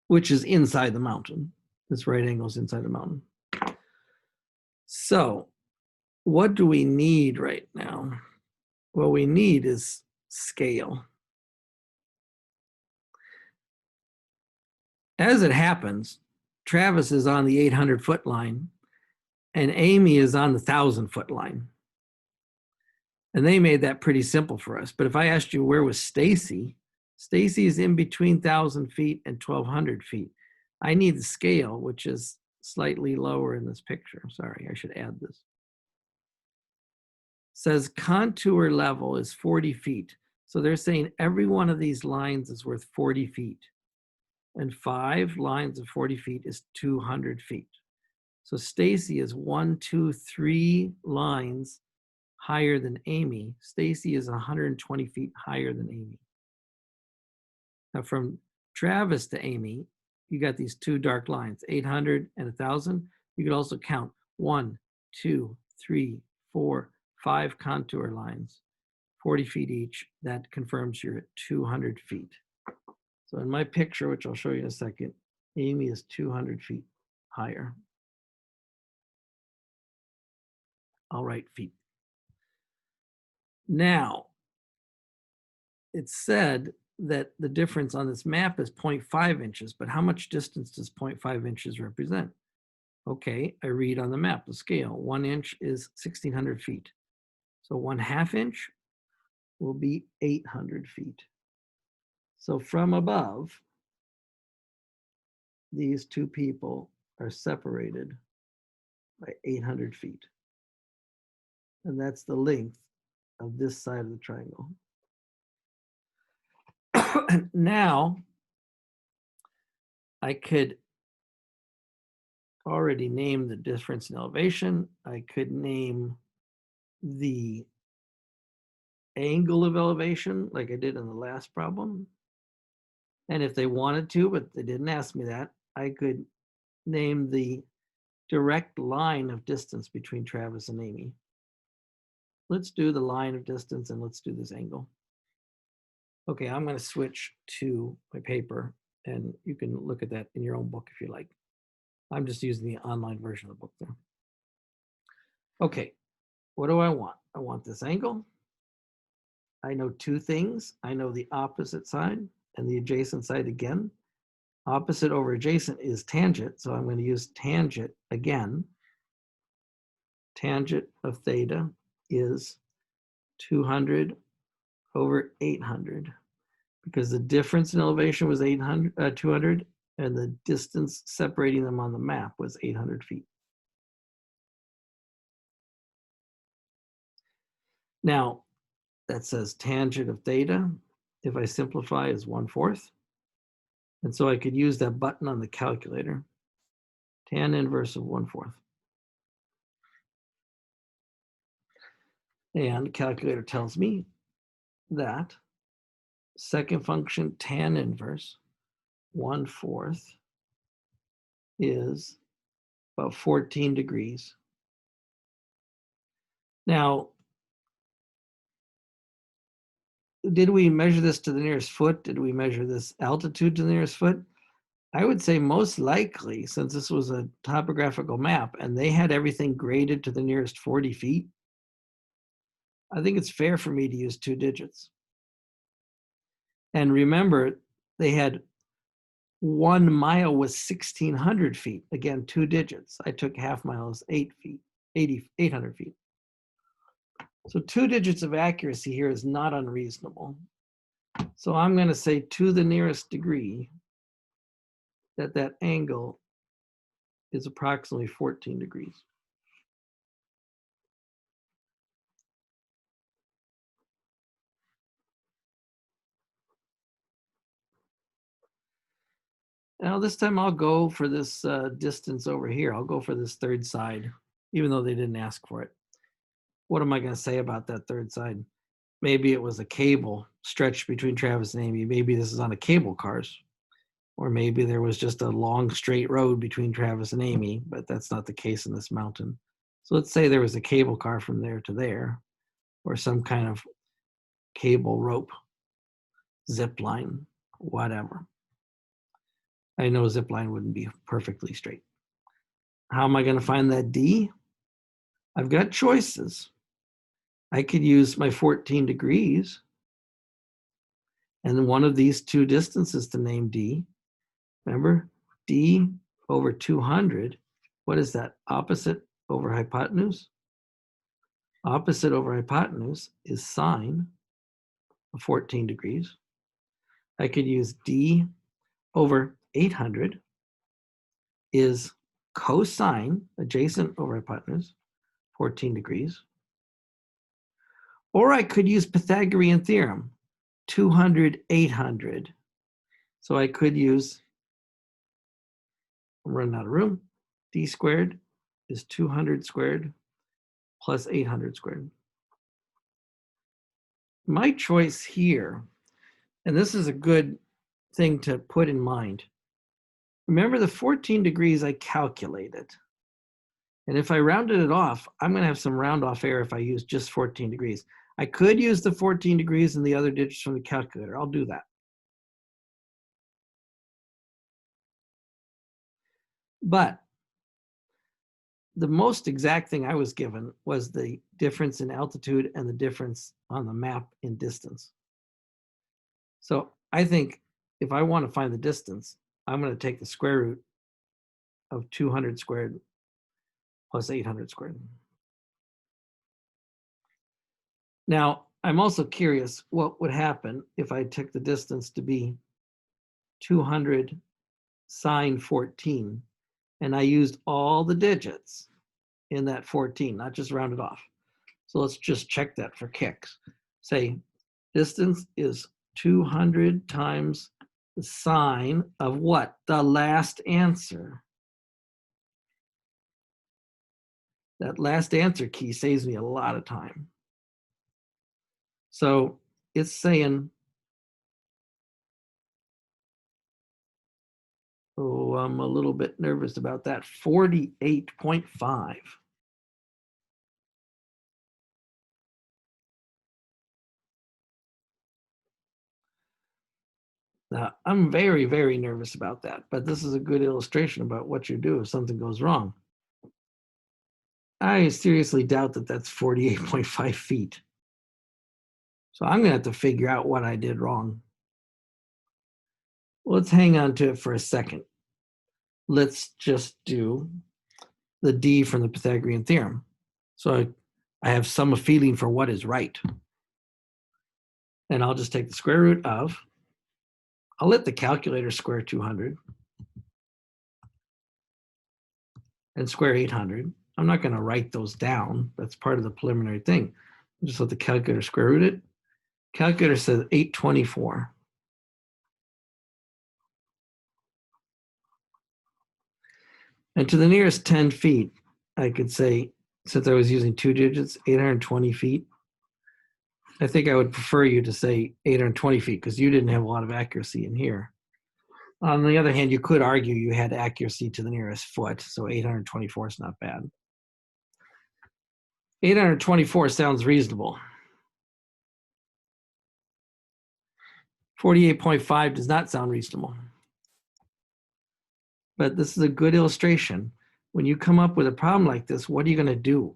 which is inside the mountain. This right angle is inside the mountain. So what do we need right now? What we need is scale. As it happens, Travis is on the 800-foot line and Amy is on the 1,000-foot line. And they made that pretty simple for us. But if I asked you where was Stacy, Stacy is in between 1,000 feet and 1,200 feet. I need the scale, which is slightly lower in this picture. Sorry, I should add this. Says contour level is 40 feet. So they're saying every one of these lines is worth 40 feet. And 5 lines of 40 feet is 200 feet. So Stacy is 1, 2, 3 lines higher than Amy. Stacy is 120 feet higher than Amy. Now from Travis to Amy, you got these 2 dark lines, 800 and 1,000. You could also count 1, 2, 3, 4, 5 contour lines, 40 feet each. That confirms you're at 200 feet. So in my picture, which I'll show you in a second, Amy is 200 feet higher. I'll write feet. Now, it's said that the difference on this map is 0.5 inches, but how much distance does 0.5 inches represent? Okay, I read on the map, the scale. 1 inch is 1,600 feet. So 1/2 inch will be 800 feet. So from above, these 2 people are separated by 800 feet. And that's the length of this side of the triangle. Now, I could already name the difference in elevation. I could name the angle of elevation like I did in the last problem. And if they wanted to, but they didn't ask me that, I could name the direct line of distance between Travis and Amy. Let's do the line of distance and let's do this angle. Okay, I'm going to switch to my paper and you can look at that in your own book if you like. I'm just using the online version of the book there. Okay, what do I want? I want this angle. I know 2 things. I know the opposite side and the adjacent side again. Opposite over adjacent is tangent, so I'm going to use tangent again. Tangent of theta is 200 over 800 because the difference in elevation was 200 and the distance separating them on the map was 800 feet. Now, that says tangent of theta, if I simplify, is 1/4. And so I could use that button on the calculator, tan inverse of 1/4. And calculator tells me that second function tan inverse 1/4 is about 14 degrees. Now, did we measure this to the nearest foot? Did we measure this altitude to the nearest foot? I would say most likely, since this was a topographical map and they had everything graded to the nearest 40 feet, I think it's fair for me to use 2 digits. And remember, they had 1 mile was 1,600 feet. Again, 2 digits. I took half mile as 8 feet, 800 feet. So 2 digits of accuracy here is not unreasonable. So I'm going to say to the nearest degree that angle is approximately 14 degrees. Now this time I'll go for this distance over here. I'll go for this third side, even though they didn't ask for it. What am I going to say about that third side? Maybe it was a cable stretched between Travis and Amy. Maybe this is on a cable cars. Or maybe there was just a long straight road between Travis and Amy, but that's not the case in this mountain. So let's say there was a cable car from there to there, or some kind of cable rope, zip line, whatever. I know zip line wouldn't be perfectly straight. How am I going to find that D? I've got choices. I could use my 14 degrees and one of these 2 distances to name D. Remember, D over 200, what is that? Opposite over hypotenuse? Opposite over hypotenuse is sine of 14 degrees. I could use d over 800 is cosine adjacent over hypotenuse, 14 degrees. Or I could use Pythagorean theorem, 200, 800. So I could use, I'm running out of room, d squared is 200 squared plus 800 squared. My choice here, and this is a good thing to put in mind. Remember the 14 degrees I calculated. And if I rounded it off, I'm going to have some round off error if I use just 14 degrees. I could use the 14 degrees and the other digits from the calculator. I'll do that. But the most exact thing I was given was the difference in altitude and the difference on the map in distance. So I think if I want to find the distance, I'm going to take the square root of 200 squared plus 800 squared. Now, I'm also curious what would happen if I took the distance to be 200 sine 14 and I used all the digits in that 14, not just rounded off. So let's just check that for kicks. Say distance is 200 times the sine of what? The last answer. That last answer key saves me a lot of time. So it's saying, oh, I'm a little bit nervous about that, 48.5. Now, I'm very, very nervous about that, but this is a good illustration about what you do if something goes wrong. I seriously doubt that that's 48.5 feet. So I'm going to have to figure out what I did wrong. Let's hang on to it for a second. Let's just do the D from the Pythagorean theorem. So I have some feeling for what is right. And I'll just take the square root of, I'll let the calculator square 200 and square 800. I'm not going to write those down. That's part of the preliminary thing. Just let the calculator square root it. Calculator says 824. And to the nearest 10 feet, I could say, since I was using two digits, 820 feet. I think I would prefer you to say 820 feet because you didn't have a lot of accuracy in here. On the other hand, you could argue you had accuracy to the nearest foot, so 824 is not bad. 824 sounds reasonable. 48.5 does not sound reasonable. But this is a good illustration. When you come up with a problem like this, what are you going to do?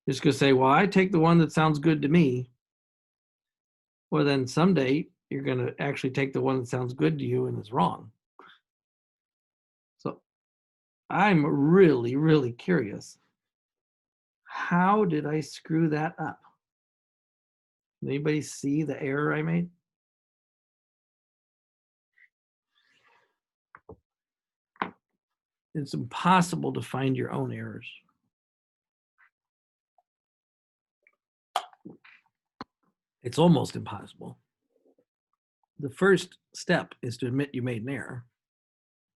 You're just going to say, well, I take the one that sounds good to me. Well, then someday you're going to actually take the one that sounds good to you and is wrong. So I'm really, really curious. How did I screw that up? Anybody see the error I made? It's impossible to find your own errors. It's almost impossible. The first step is to admit you made an error.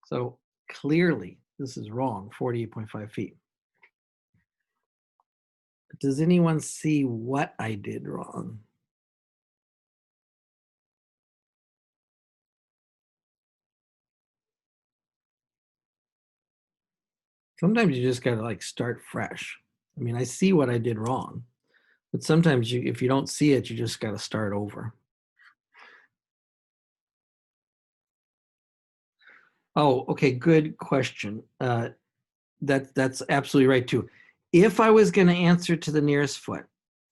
So clearly this is wrong, 48.5 feet. Does anyone see what I did wrong? Sometimes you just gotta like start fresh. I mean, I see what I did wrong, but sometimes if you don't see it, you just gotta start over. Oh, okay, good question. That's absolutely right too. If I was gonna answer to the nearest foot,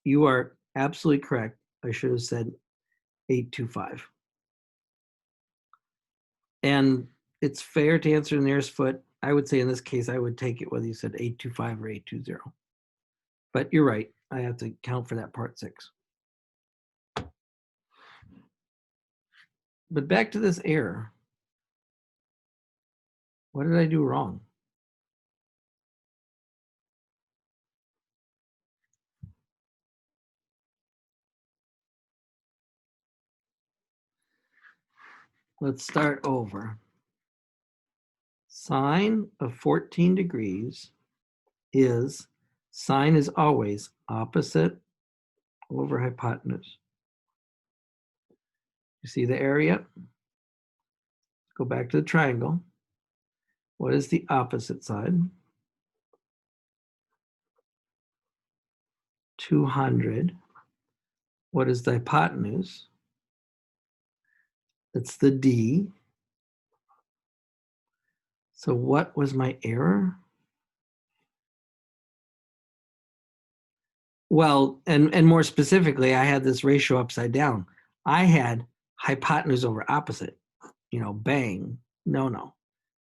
you are absolutely correct. I should have said 825. And it's fair to answer the nearest foot. I would say in this case, I would take it whether you said 825 or 820. But you're right. I have to count for that part 6. But back to this error. What did I do wrong? Let's start over. Sine of 14 degrees is, sine is always opposite over hypotenuse. You see the area? Go back to the triangle. What is the opposite side? 200. What is the hypotenuse? It's the D. So what was my error? Well, and more specifically, I had this ratio upside down. I had hypotenuse over opposite, bang. No.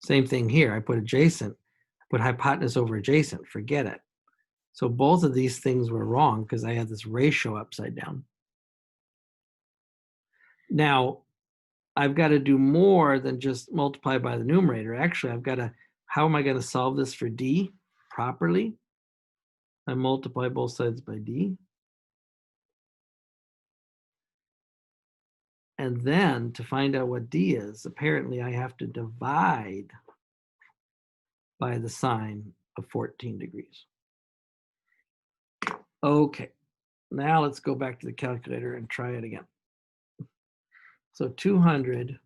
Same thing here. I put adjacent, I put hypotenuse over adjacent, forget it. So both of these things were wrong because I had this ratio upside down. Now, I've got to do more than just multiply by the numerator. Actually, how am I going to solve this for D properly? I multiply both sides by D. And then to find out what D is, apparently I have to divide by the sine of 14 degrees. Okay, now let's go back to the calculator and try it again. So 200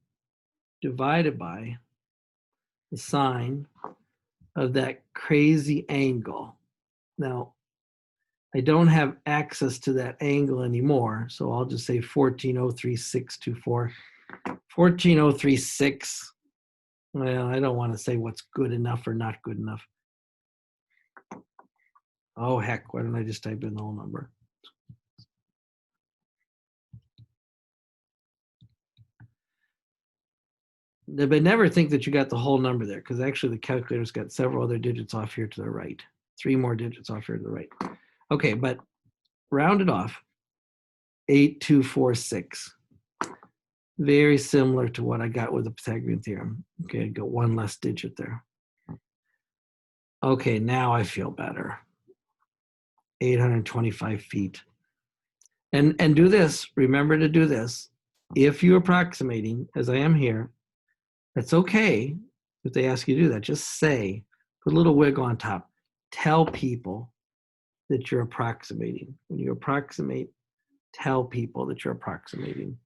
divided by the sine of that crazy angle. Now, I don't have access to that angle anymore, so I'll just say 14,03624. 14,036. Well, I don't want to say what's good enough or not good enough. Oh, heck, why don't I just type in the whole number? But never think that you got the whole number there, because actually the calculator's got several other digits off here to the right. 3 more digits off here to the right. Okay, but round it off. 8246. Very similar to what I got with the Pythagorean theorem. Okay, I got one less digit there. Okay, now I feel better. 825 feet. And do this, remember to do this. If you're approximating, as I am here, that's okay if they ask you to do that. Just say, put a little wiggle on top. Tell people that you're approximating. When you approximate, tell people that you're approximating.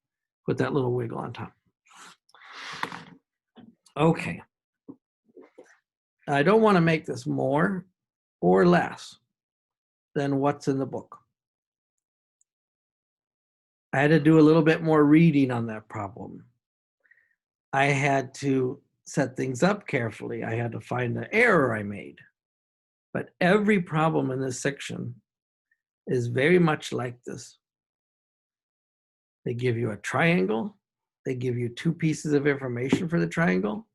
Put that little wiggle on top. Okay. I don't want to make this more or less than what's in the book. I had to do a little bit more reading on that problem. I had to set things up carefully. I had to find the error I made. But every problem in this section is very much like this. They give you a triangle. They give you 2 pieces of information for the triangle.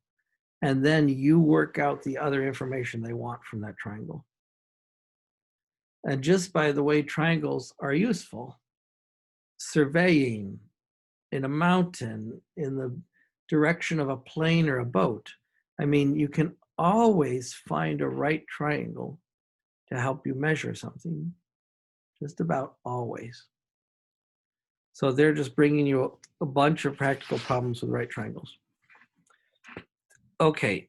And then you work out the other information they want from that triangle. And just by the way triangles are useful, surveying in a mountain, in the direction of a plane or a boat, I mean, you can always find a right triangle to help you measure something, just about always. So they're just bringing you a bunch of practical problems with right triangles. Okay.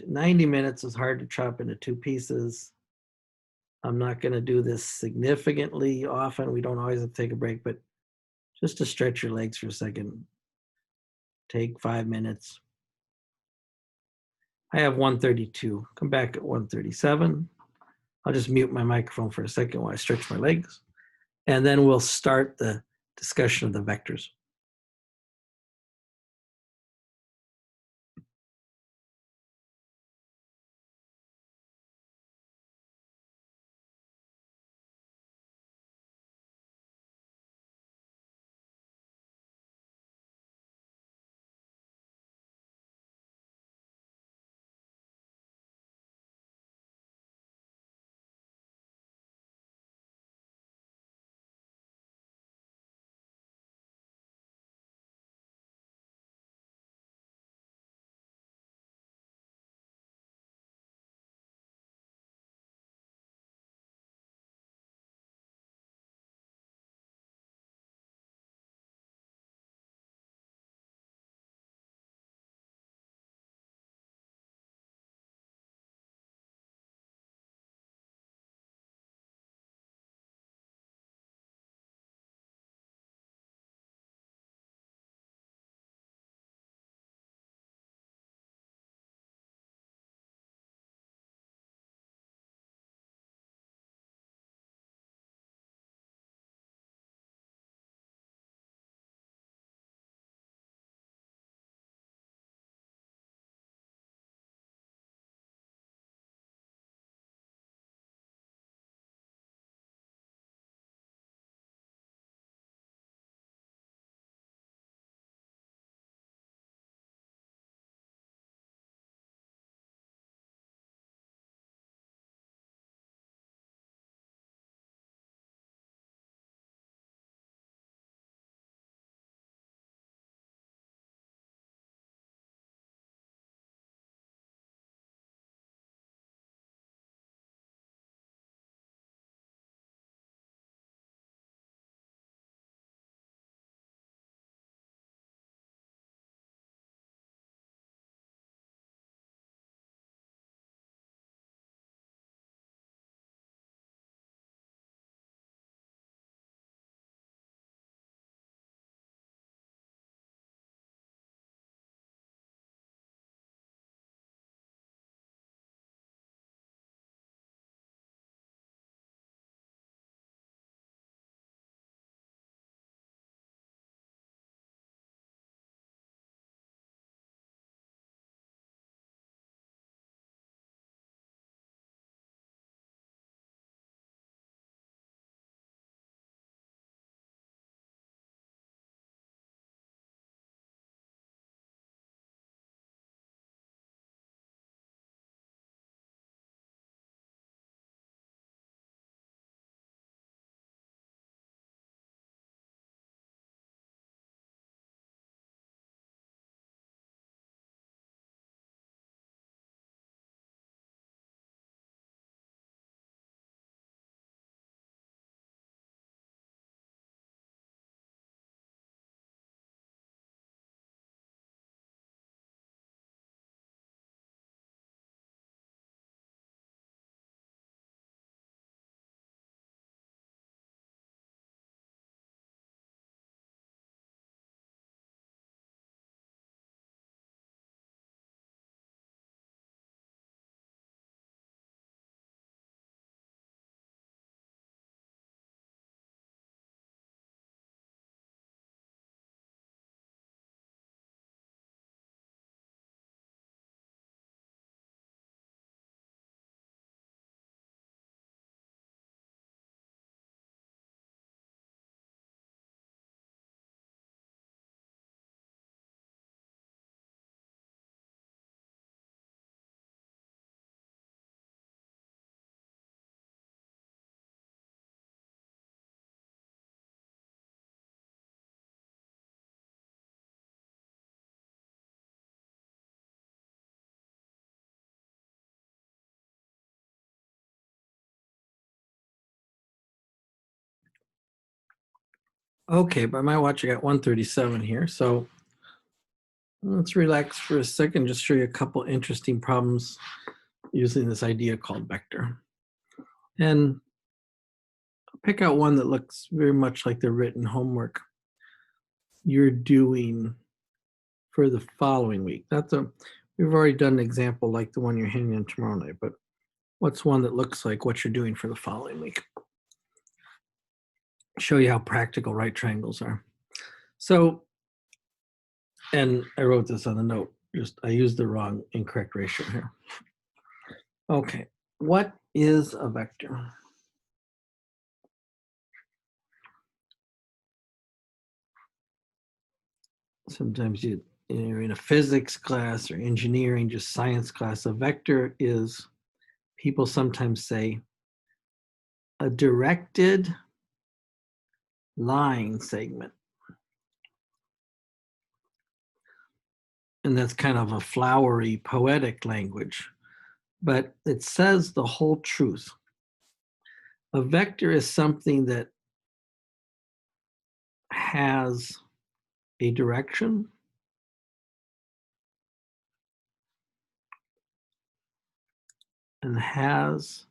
90 minutes is hard to chop into 2 pieces. I'm not going to do this significantly often. We don't always have to take a break, but just to stretch your legs for a second, take 5 minutes. I have 132. Come back at 137. I'll just mute my microphone for a second while I stretch my legs, and then we'll start the discussion of the vectors. Okay, by my watch, I got 137 here. So let's relax for a second, just show you a couple interesting problems using this idea called vector. And pick out one that looks very much like the written homework you're doing for the following week. We've already done an example like the one you're handing in tomorrow night, but what's one that looks like what you're doing for the following week? Show you how practical right triangles are. So, and I wrote this on the note, I used the wrong incorrect ratio here. Okay, what is a vector? Sometimes you're in a physics class or engineering, just science class. A vector is, people sometimes say, a directed line segment. And that's kind of a flowery, poetic language, but it says the whole truth. A vector is something that has a direction and has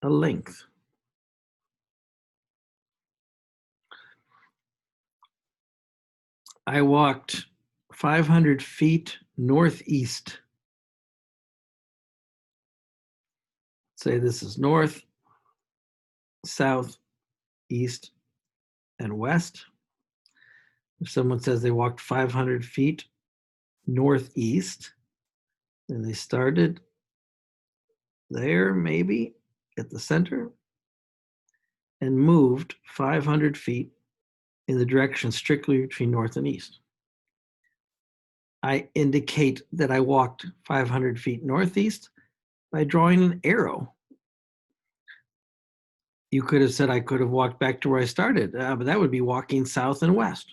a length. I walked 500 feet northeast. Say this is north, south, east, and west. If someone says they walked 500 feet northeast, and they started there, maybe at the center, and moved 500 feet in the direction strictly between north and east. I indicate that I walked 500 feet northeast by drawing an arrow. You could have said I could have walked back to where I started, but that would be walking south and west.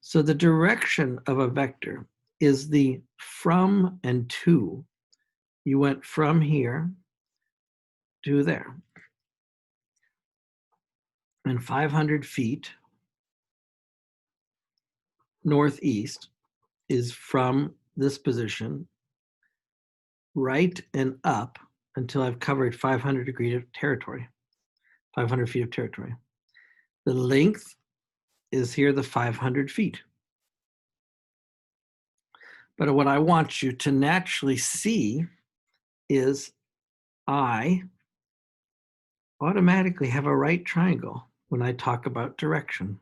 So the direction of a vector is the from and to. You went from here to there. And 500 feet northeast is from this position right and up until I've covered 500 degrees of territory, 500 feet of territory. The length is here, the 500 feet. But what I want you to naturally see is I automatically have a right triangle when I talk about direction.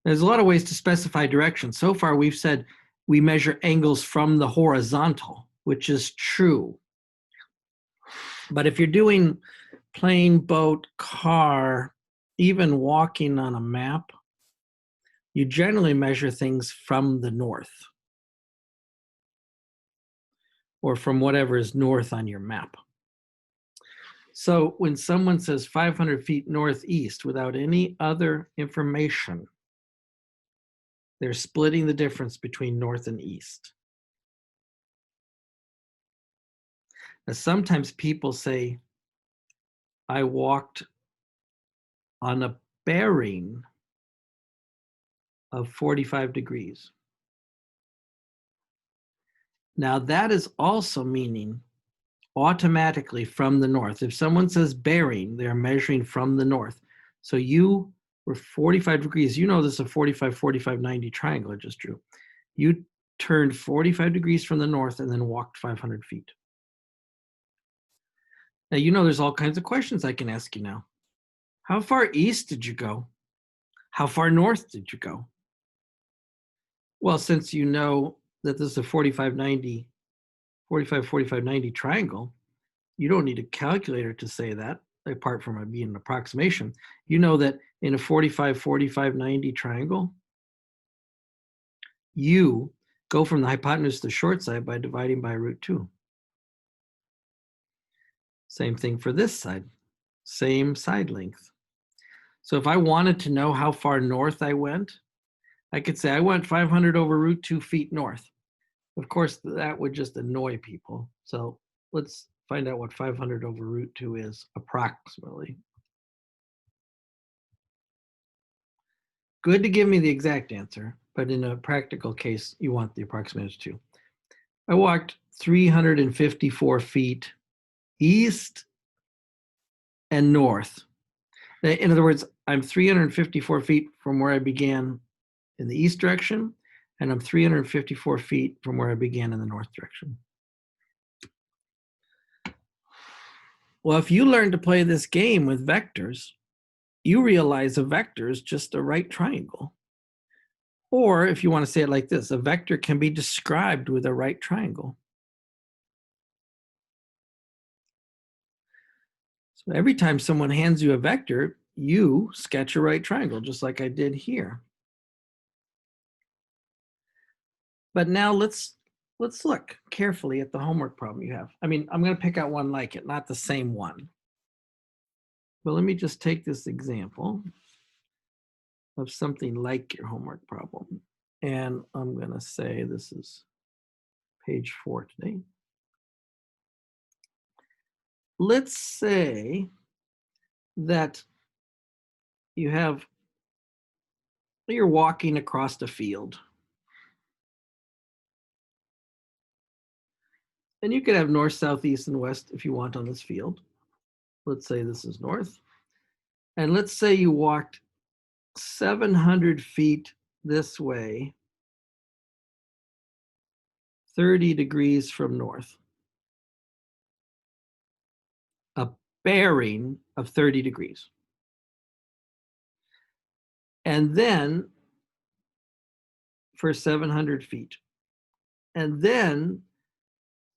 There's a lot of ways to specify direction. So far, we've said we measure angles from the horizontal, which is true. But if you're doing plane, boat, car, even walking on a map, you generally measure things from the north or from whatever is north on your map. So when someone says 500 feet northeast without any other information, they're splitting the difference between north and east. Now, sometimes people say, I walked on a bearing of 45 degrees. Now that is also meaning automatically from the north. If someone says bearing, they're measuring from the north. So you were 45 degrees. You know this is a 45, 45, 90 triangle I just drew. You turned 45 degrees from the north and then walked 500 feet. Now, you know there's all kinds of questions I can ask you now. How far east did you go? How far north did you go? Well, since you know that this is a 45, 90, 45, 45, 90 triangle, you don't need a calculator to say that, apart from it being an approximation. You know that in a 45, 45, 90 triangle, you go from the hypotenuse to the short side by dividing by √2. Same thing for this side, same side length. So if I wanted to know how far north I went, I could say I went 500 over √2 feet north. Of course, that would just annoy people. So let's find out what 500 over root 2 is approximately. Good to give me the exact answer, but in a practical case, you want the approximate too. I walked 354 feet east and north. In other words, I'm 354 feet from where I began in the east direction, and I'm 354 feet from where I began in the north direction. Well, if you learn to play this game with vectors, you realize a vector is just a right triangle. Or if you want to say it like this, a vector can be described with a right triangle. So every time someone hands you a vector, you sketch a right triangle, just like I did here. But now let's look carefully at the homework problem you have. I mean, I'm going to pick out one like it, not the same one. But let me just take this example of something like your homework problem. And I'm going to say this is page 4 today. Let's say that you're walking across a field. And you could have north, south, east, and west if you want on this field. Let's say this is north. And let's say you walked 700 feet this way, 30 degrees from north. A bearing of 30 degrees. And then for 700 feet. And then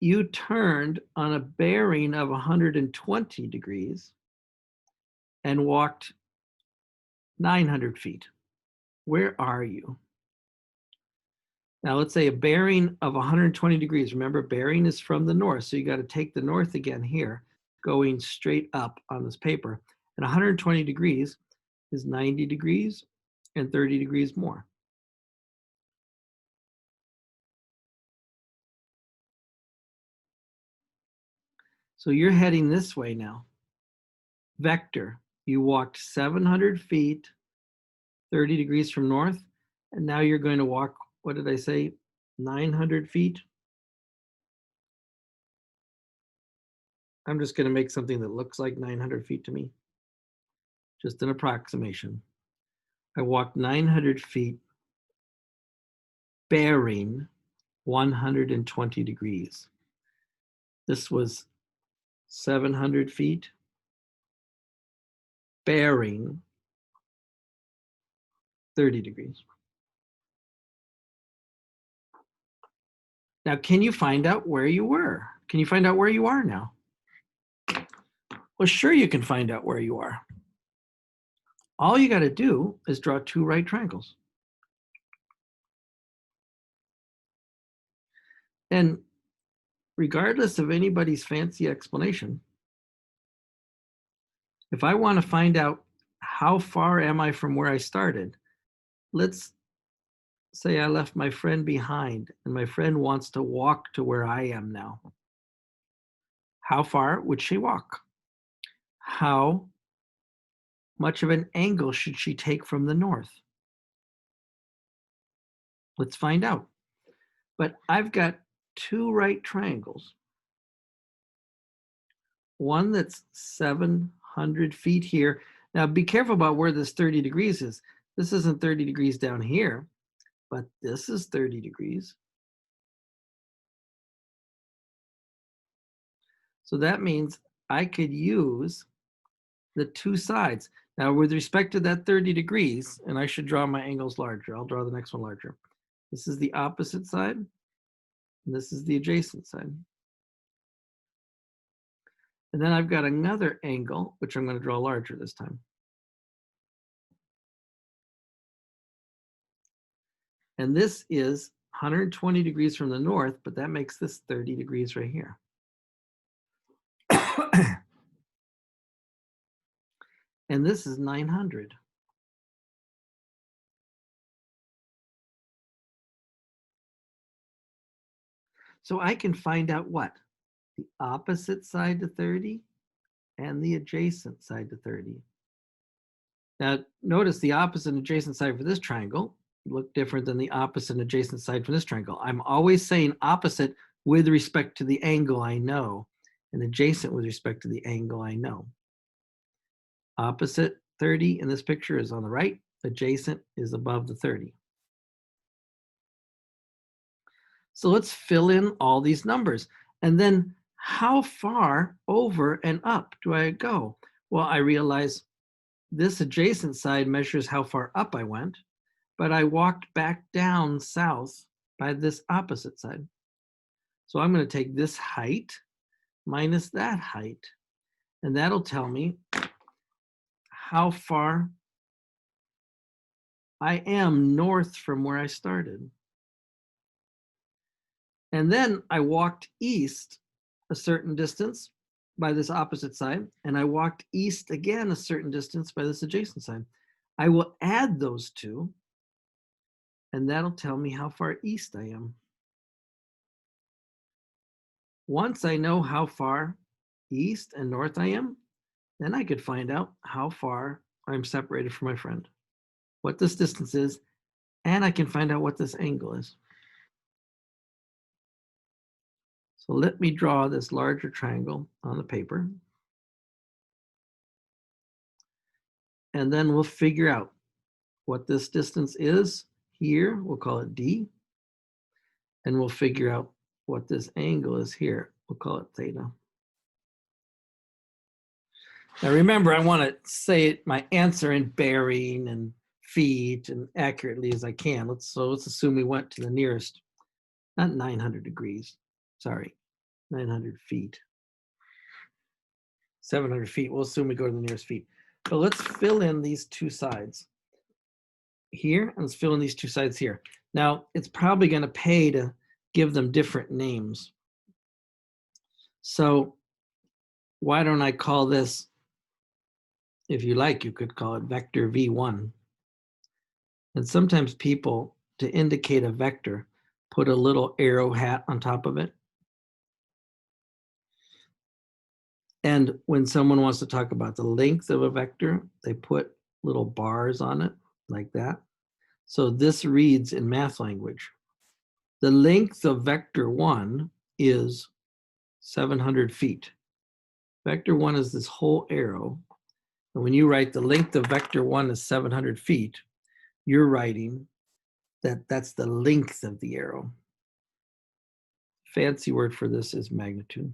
you turned on a bearing of 120 degrees and walked 900 feet. Where are you? Now let's say a bearing of 120 degrees. Remember, bearing is from the north, so you got to take the north again here, going straight up on this paper. And 120 degrees is 90 degrees and 30 degrees more. So you're heading this way now. Vector, you walked 700 feet, 30 degrees from north, and now you're going to walk, what did I say, 900 feet? I'm just going to make something that looks like 900 feet to me. Just an approximation. I walked 900 feet bearing 120 degrees. This was 700 feet bearing 30 degrees. Now, can you find out where you were? Can you find out where you are now? Well, sure you can find out where you are. All you got to do is draw two right triangles. And regardless of anybody's fancy explanation, if I want to find out how far am I from where I started, let's say I left my friend behind and my friend wants to walk to where I am now. How far would she walk? How much of an angle should she take from the north? Let's find out. But I've got two right triangles. One that's 700 feet here. Now be careful about where this 30 degrees is. This isn't 30 degrees down here, but this is 30 degrees. So that means I could use the two sides. Now with respect to that 30 degrees, and I should draw my angles larger. I'll draw the next one larger. This is the opposite side, and this is the adjacent side. And then I've got another angle, which I'm going to draw larger this time. And this is 120 degrees from the north, but that makes this 30 degrees right here. And this is 900. So I can find out what? the opposite side to 30 and the adjacent side to 30. Now, notice the opposite and adjacent side for this triangle look different than the opposite and adjacent side for this triangle. I'm always saying opposite with respect to the angle I know, and adjacent with respect to the angle I know. Opposite 30 in this picture is on the right, adjacent is above the 30. So let's fill in all these numbers. And then how far over and up do I go? Well, I realize this adjacent side measures how far up I went, but I walked back down south by this opposite side. So I'm going to take this height minus that height, and that'll tell me how far I am north from where I started. And then I walked east a certain distance by this opposite side, and I walked east again a certain distance by this adjacent side. I will add those two, and that'll tell me how far east I am. Once I know how far east and north I am, then I could find out how far I'm separated from my friend, what this distance is, and I can find out what this angle is. So let me draw this larger triangle on the paper. And then we'll figure out what this distance is here. We'll call it D. And we'll figure out what this angle is here. We'll call it theta. Now remember, I want to say my answer in bearing and feet and accurately as I can. Let's assume we went to the nearest, not 900 degrees, sorry, 900 feet. 700 feet, we'll assume we go to the nearest feet. But let's fill in these two sides here, and let's fill in these two sides here. Now, it's probably going to pay to give them different names. So why don't I call this, if you like, you could call it vector V1. And sometimes people, to indicate a vector, put a little arrow hat on top of it. And when someone wants to talk about the length of a vector, they put little bars on it like that. So this reads in math language. The length of vector 1 is 700 feet. Vector 1 is this whole arrow. And when you write the length of vector 1 is 700 feet, you're writing that that's the length of the arrow. Fancy word for this is magnitude.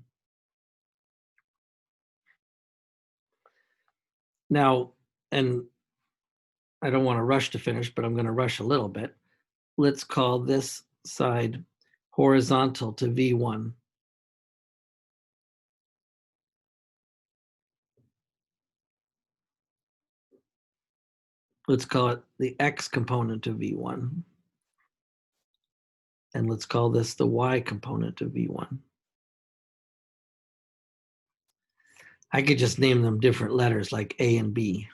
Now, and I don't want to rush to finish, but I'm going to rush a little bit. Let's call this side horizontal to V1. Let's call it the X component of V1. And let's call this the Y component of V1. I could just name them different letters like A and B.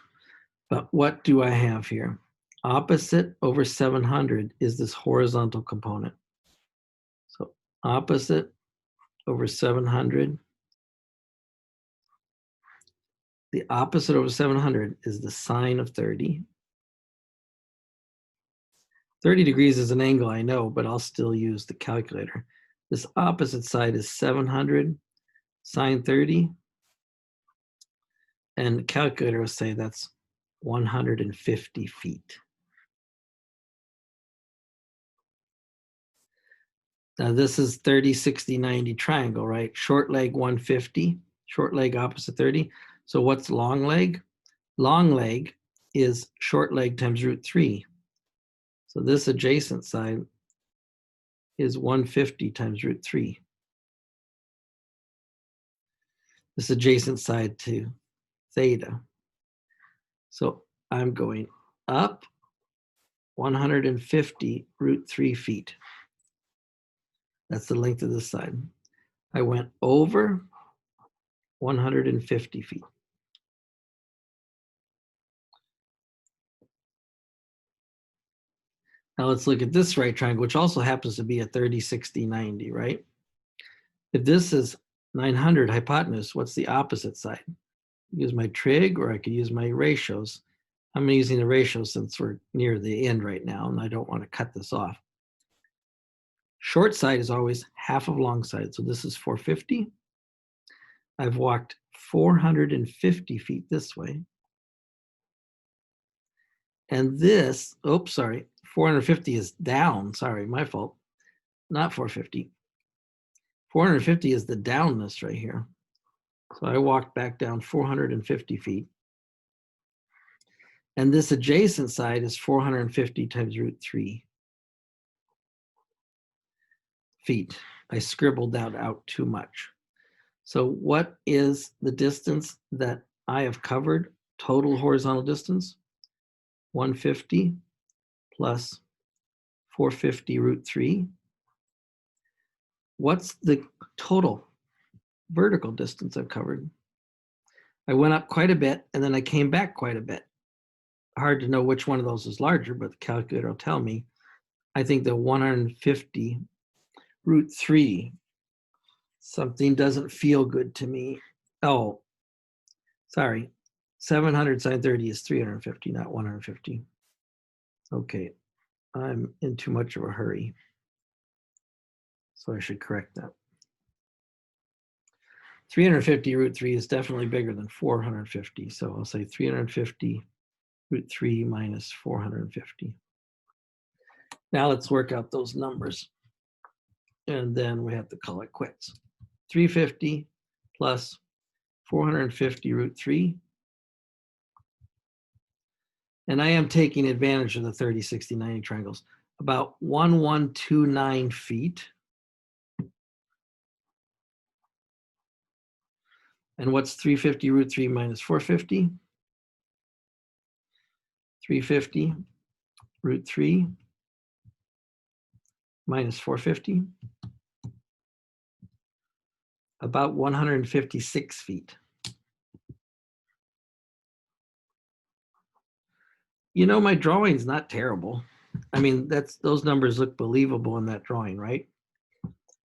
But what do I have here? Opposite over 700 is this horizontal component. So opposite over 700. The opposite over 700 is the sine of 30. 30 degrees is an angle, I know, but I'll still use the calculator. This opposite side is 700 sine 30. And the calculator will say that's 150 feet. Now this is 30, 60, 90 triangle, right? Short leg 150, short leg opposite 30. So what's long leg? Long leg is short leg times root 3. So this adjacent side is 150 times root 3. This adjacent side to theta. So I'm going up 150 root 3 feet. That's the length of this side. I went over 150 feet. Now let's look at this right triangle, which also happens to be a 30, 60, 90, right? If this is 900 hypotenuse. What's the opposite side? Use my trig, or I could use my ratios. I'm using the ratios since we're near the end right now, and I don't want to cut this off. Short side is always half of long side. So this is 450. I've walked 450 feet this way. And this, oops, sorry, 450 is down. Sorry, my fault. Not 450. 450 is the downness right here. So I walked back down 450 feet. And this adjacent side is 450 times root 3 feet. I scribbled that out too much. So what is the distance that I have covered? Total horizontal distance? 150 plus 450 root 3. What's the total vertical distance I've covered? I went up quite a bit, and then I came back quite a bit. Hard to know which one of those is larger, but the calculator will tell me. I think the 150 root 3, something doesn't feel good to me. Oh, sorry. 700 sine 30 is 350, not 150. Okay, I'm in too much of a hurry. So I should correct that. 350 root 3 is definitely bigger than 450. So I'll say 350 root 3 minus 450. Now let's work out those numbers. And then we have to call it quits. 350 plus 450 root 3. And I am taking advantage of the 30, 60, 90 triangles. About 1129 feet. And what's 350 root 3 minus 450? 350 root 3 minus 450. About 156 feet. You know, my drawing's not terrible. I mean, those numbers look believable in that drawing, right?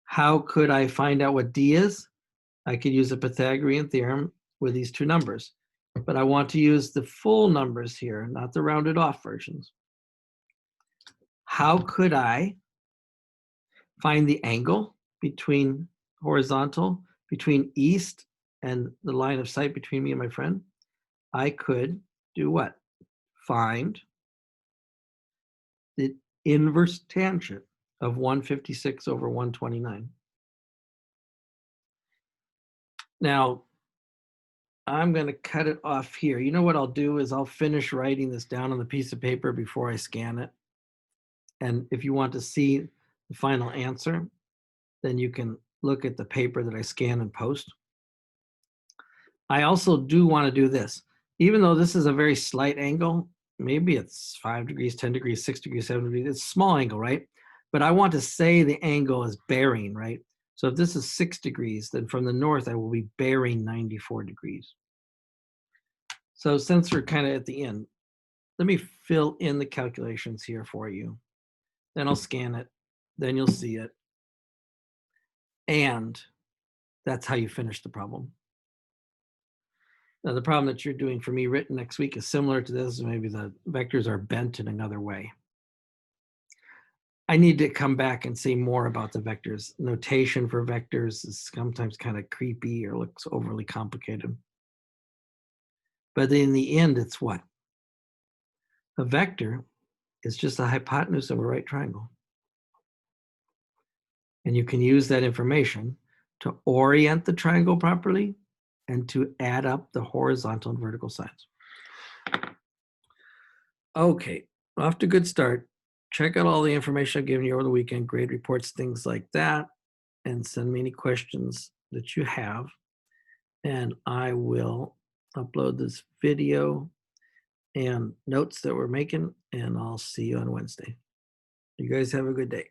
How could I find out what D is? I could use a Pythagorean theorem with these two numbers, but I want to use the full numbers here, not the rounded off versions. How could I find the angle between horizontal, between east and the line of sight between me and my friend? I could do what? Find the inverse tangent of 156 over 129. Now, I'm going to cut it off here. You know what I'll do is I'll finish writing this down on the piece of paper before I scan it. And if you want to see the final answer, then you can look at the paper that I scan and post. I also do want to do this. Even though this is a very slight angle, maybe it's 5 degrees, 10 degrees, 6 degrees, 7 degrees, it's a small angle, right? But I want to say the angle is bearing, right? So if this is 6 degrees, then from the north, I will be bearing 94 degrees. So since we're kind of at the end, let me fill in the calculations here for you. Then I'll scan it. Then you'll see it. And that's how you finish the problem. Now, the problem that you're doing for me written next week is similar to this. Maybe the vectors are bent in another way. I need to come back and say more about the vectors. Notation for vectors is sometimes kind of creepy or looks overly complicated. But in the end, it's what? A vector is just a hypotenuse of a right triangle. And you can use that information to orient the triangle properly and to add up the horizontal and vertical sides. Okay, off to a good start. Check out all the information I've given you over the weekend, grade reports, things like that, and send me any questions that you have. And I will upload this video and notes that we're making, and I'll see you on Wednesday. You guys have a good day.